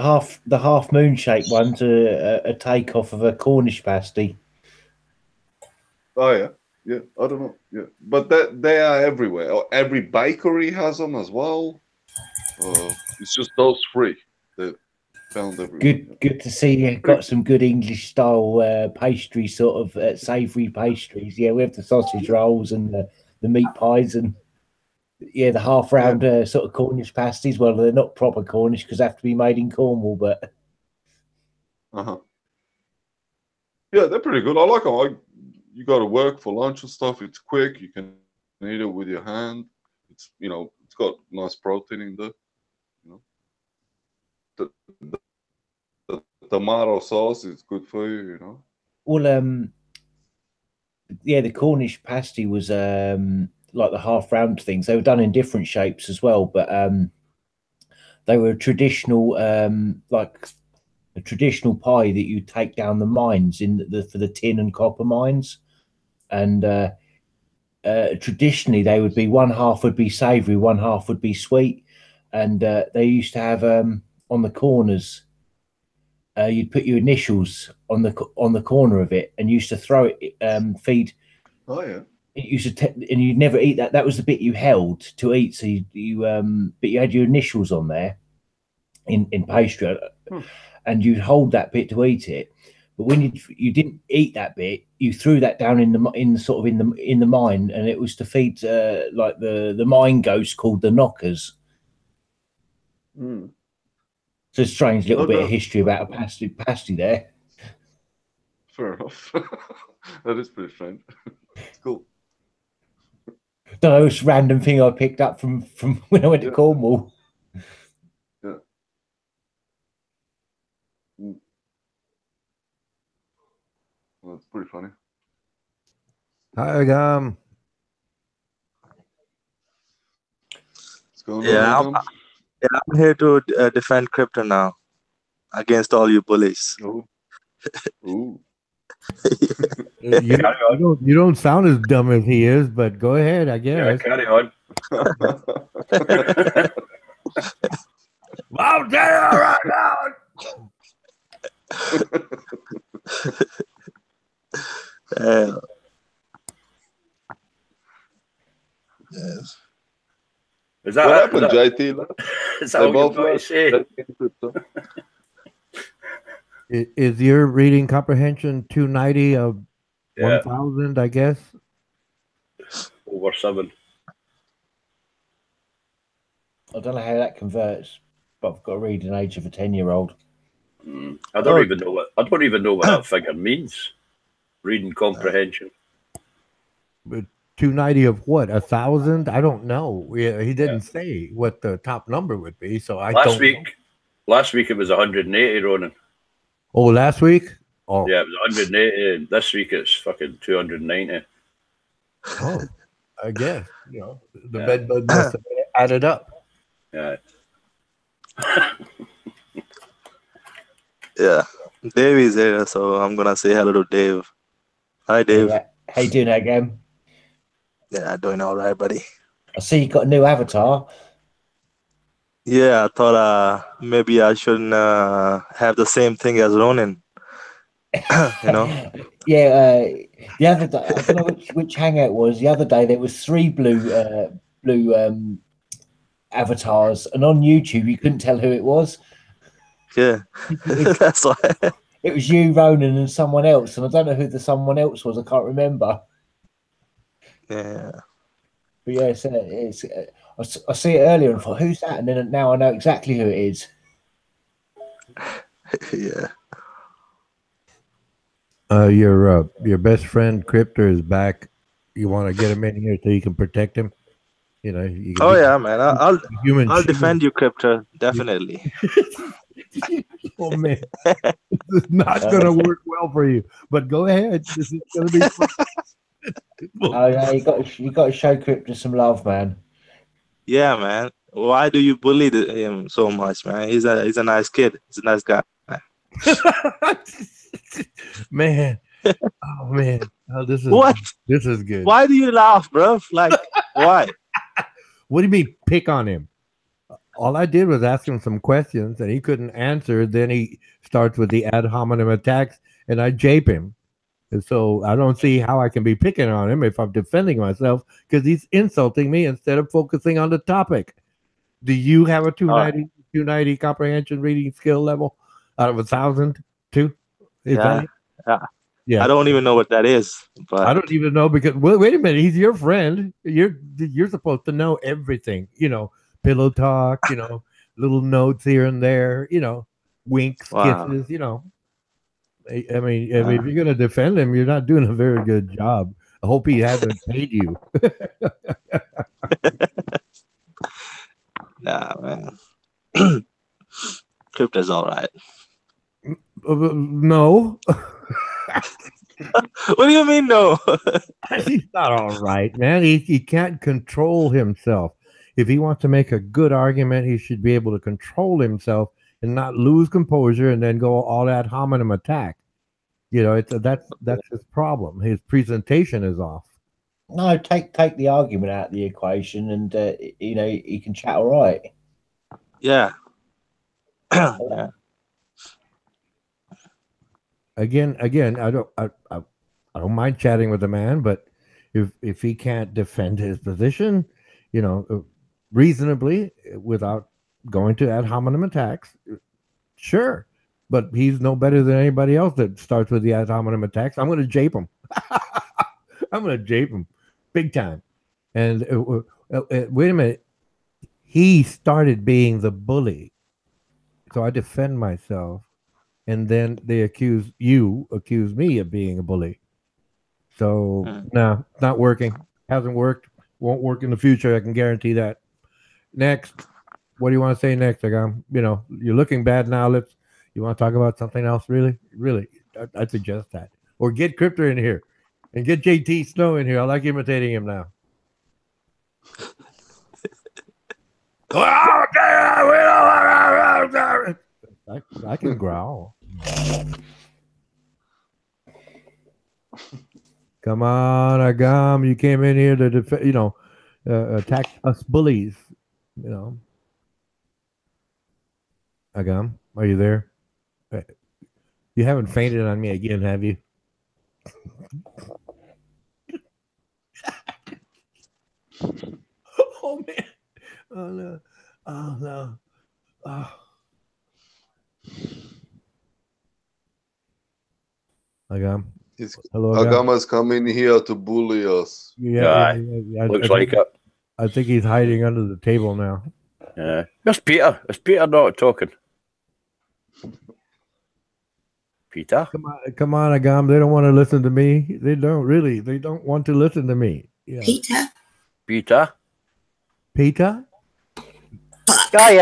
half moon shape one's a takeoff of a Cornish pasty. Oh yeah. I don't know. Yeah, but they are everywhere. Every bakery has them as well. It's just those three that found everywhere. Good to see you got some good English style pastry, sort of savoury pastries. Yeah, we have the sausage rolls and the meat pies, and yeah, the half round sort of Cornish pasties. Well, they're not proper Cornish because they have to be made in Cornwall, but yeah, they're pretty good. I like them. You got to work for lunch and stuff. It's quick. You can eat it with your hand. It's it's got nice protein in there. The tomato sauce is good for you. Well, yeah, the Cornish pasty was like the half round things. They were done in different shapes as well, but they were traditional, like a traditional pie that you take down the mines for the tin and copper mines, and traditionally they would be one half would be savoury, one half would be sweet, and they used to have on the corners. You'd put your initials on the corner of it, and used to throw it, feed. Oh yeah. It used to, and you'd never eat that. That was the bit you held to eat. So but you had your initials on there in pastry, and you'd hold that bit to eat it. But when you didn't eat that bit, you threw that down in the mine, and it was to feed like the mine ghost called the knockers. Mm. So a strange little bit of history about a pasty there. Fair enough. That is pretty strange. Cool. Don't know, it's a random thing I picked up from when I went to Cornwall. Yeah. Mm. Well, that's pretty funny. Hi, What's going Yeah, on? I'm here to defend crypto now against all you bullies. Ooh. You don't sound as dumb as he is, but go ahead, I guess. Carry on. I'll tell you right now. Yes. Is that what happened, JT? Is that what you've got to say? Is your reading comprehension 290 of Yeah. 1,000, I guess? Over 7. I don't know how that converts, but I've got a reading age of a 10-year-old. I don't even know what that figure means. Reading comprehension. But 290 of what? 1,000? I don't know. He didn't say what the top number would be, so I don't know. Last week it was 180, Ronan. Oh, last week? Oh, Yeah, it was 180. And this week it's fucking 290. oh, I guess. The bed bug must have added up. Yeah. Yeah. Dave is here, so I'm gonna say hello to Dave. Hi, Dave. How you doing again? Yeah, doing all right, buddy. I see you got a new avatar. Yeah, I thought maybe I shouldn't have the same thing as Ronan. You know. Yeah, the other day, I don't know which hangout it was. The other day, there was 3 blue avatars, and on YouTube, you couldn't tell who it was. Yeah, that's why. It was you, Ronan, and someone else, and I don't know who the someone else was. I can't remember. Yeah. But yeah, I see it earlier and thought, who's that? And then now I know exactly who it is. Yeah. Your best friend Cryptor is back. You want to get him in here so you can protect him. You know. You can Yeah, man. I'll defend you, Cryptor. Definitely. Oh man, this is not going to work well for you. But go ahead. This is going to be fun. Oh yeah, you got to show Cryptor some love, man. Yeah, man. Why do you bully him so much, man? He's a nice kid. He's a nice guy. Man. Oh man. Oh, this is good. Why do you laugh, bro? Like, why? What do you mean pick on him? All I did was ask him some questions and he couldn't answer. Then he starts with the ad hominem attacks and I jape him. And so I don't see how I can be picking on him if I'm defending myself because he's insulting me instead of focusing on the topic. Do you have a 290 comprehension reading skill level out of 1,000 too? Yeah. I don't even know what that is. But I don't even know because wait a minute, he's your friend. You're supposed to know everything. You know, pillow talk. You know, little notes here and there. You know, winks, kisses. You know. I mean, if you're going to defend him, you're not doing a very good job. I hope he hasn't paid you. Nah, man. Crypto's all right. No. What do you mean, no? He's not all right, man. He can't control himself. If he wants to make a good argument, he should be able to control himself and not lose composure and then go all ad hominem attack. You know, that's his problem. His presentation is off. No, take the argument out of the equation, and you know he can chat all right. Yeah. Yeah. Again, I don't mind chatting with the man, but if he can't defend his position, you know, reasonably without going to ad hominem attacks, sure. But he's no better than anybody else that starts with the ad hominem attacks. I'm going to jape him. I'm going to jape him big time. And wait a minute. He started being the bully. So I defend myself. And then they accuse me of being a bully. So no, not working. Hasn't worked. Won't work in the future. I can guarantee that. Next. What do you want to say next? Like, you know, you're looking bad now. You want to talk about something else? Really? I'd suggest that. Or get Cryptor in here and get JT Snow in here. I like imitating him now. I can growl. Come on, Agam. You came in here to attack us bullies. You know. Agam, are you there? You haven't fainted on me again, have you? Oh man! Oh no! Oh no! Oh. Agam. Hello, Agam. Agama's coming here to bully us. Yeah, looks like it. I think he's hiding under the table now. Yeah, it's Peter. It's Peter not talking. Peter, come on, Agam. They don't want to listen to me. They don't really. They don't want to listen to me. Yeah. Peter. Yeah,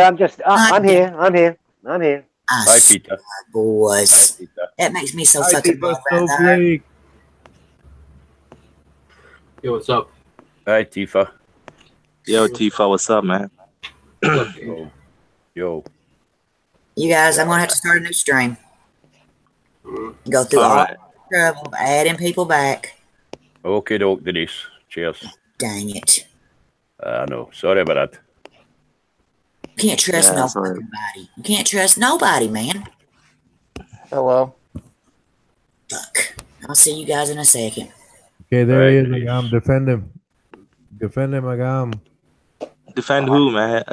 I'm here. Hi, Peter. Boys. Hi, Peter. That makes me so fucking bad. Yo, what's up? Hi, Tifa. Yo, Tifa, what's up, man? Yo. You guys, I'm gonna have to start a new stream. Go through all the trouble, adding people back. Okay, doke, Denise. Cheers. Dang it. I know. Sorry about that. You can't trust nobody. You can't trust nobody, man. Hello. I'll see you guys in a second. Okay, there he is, Agam. Defend him. Defend him, Agam. Defend who, man?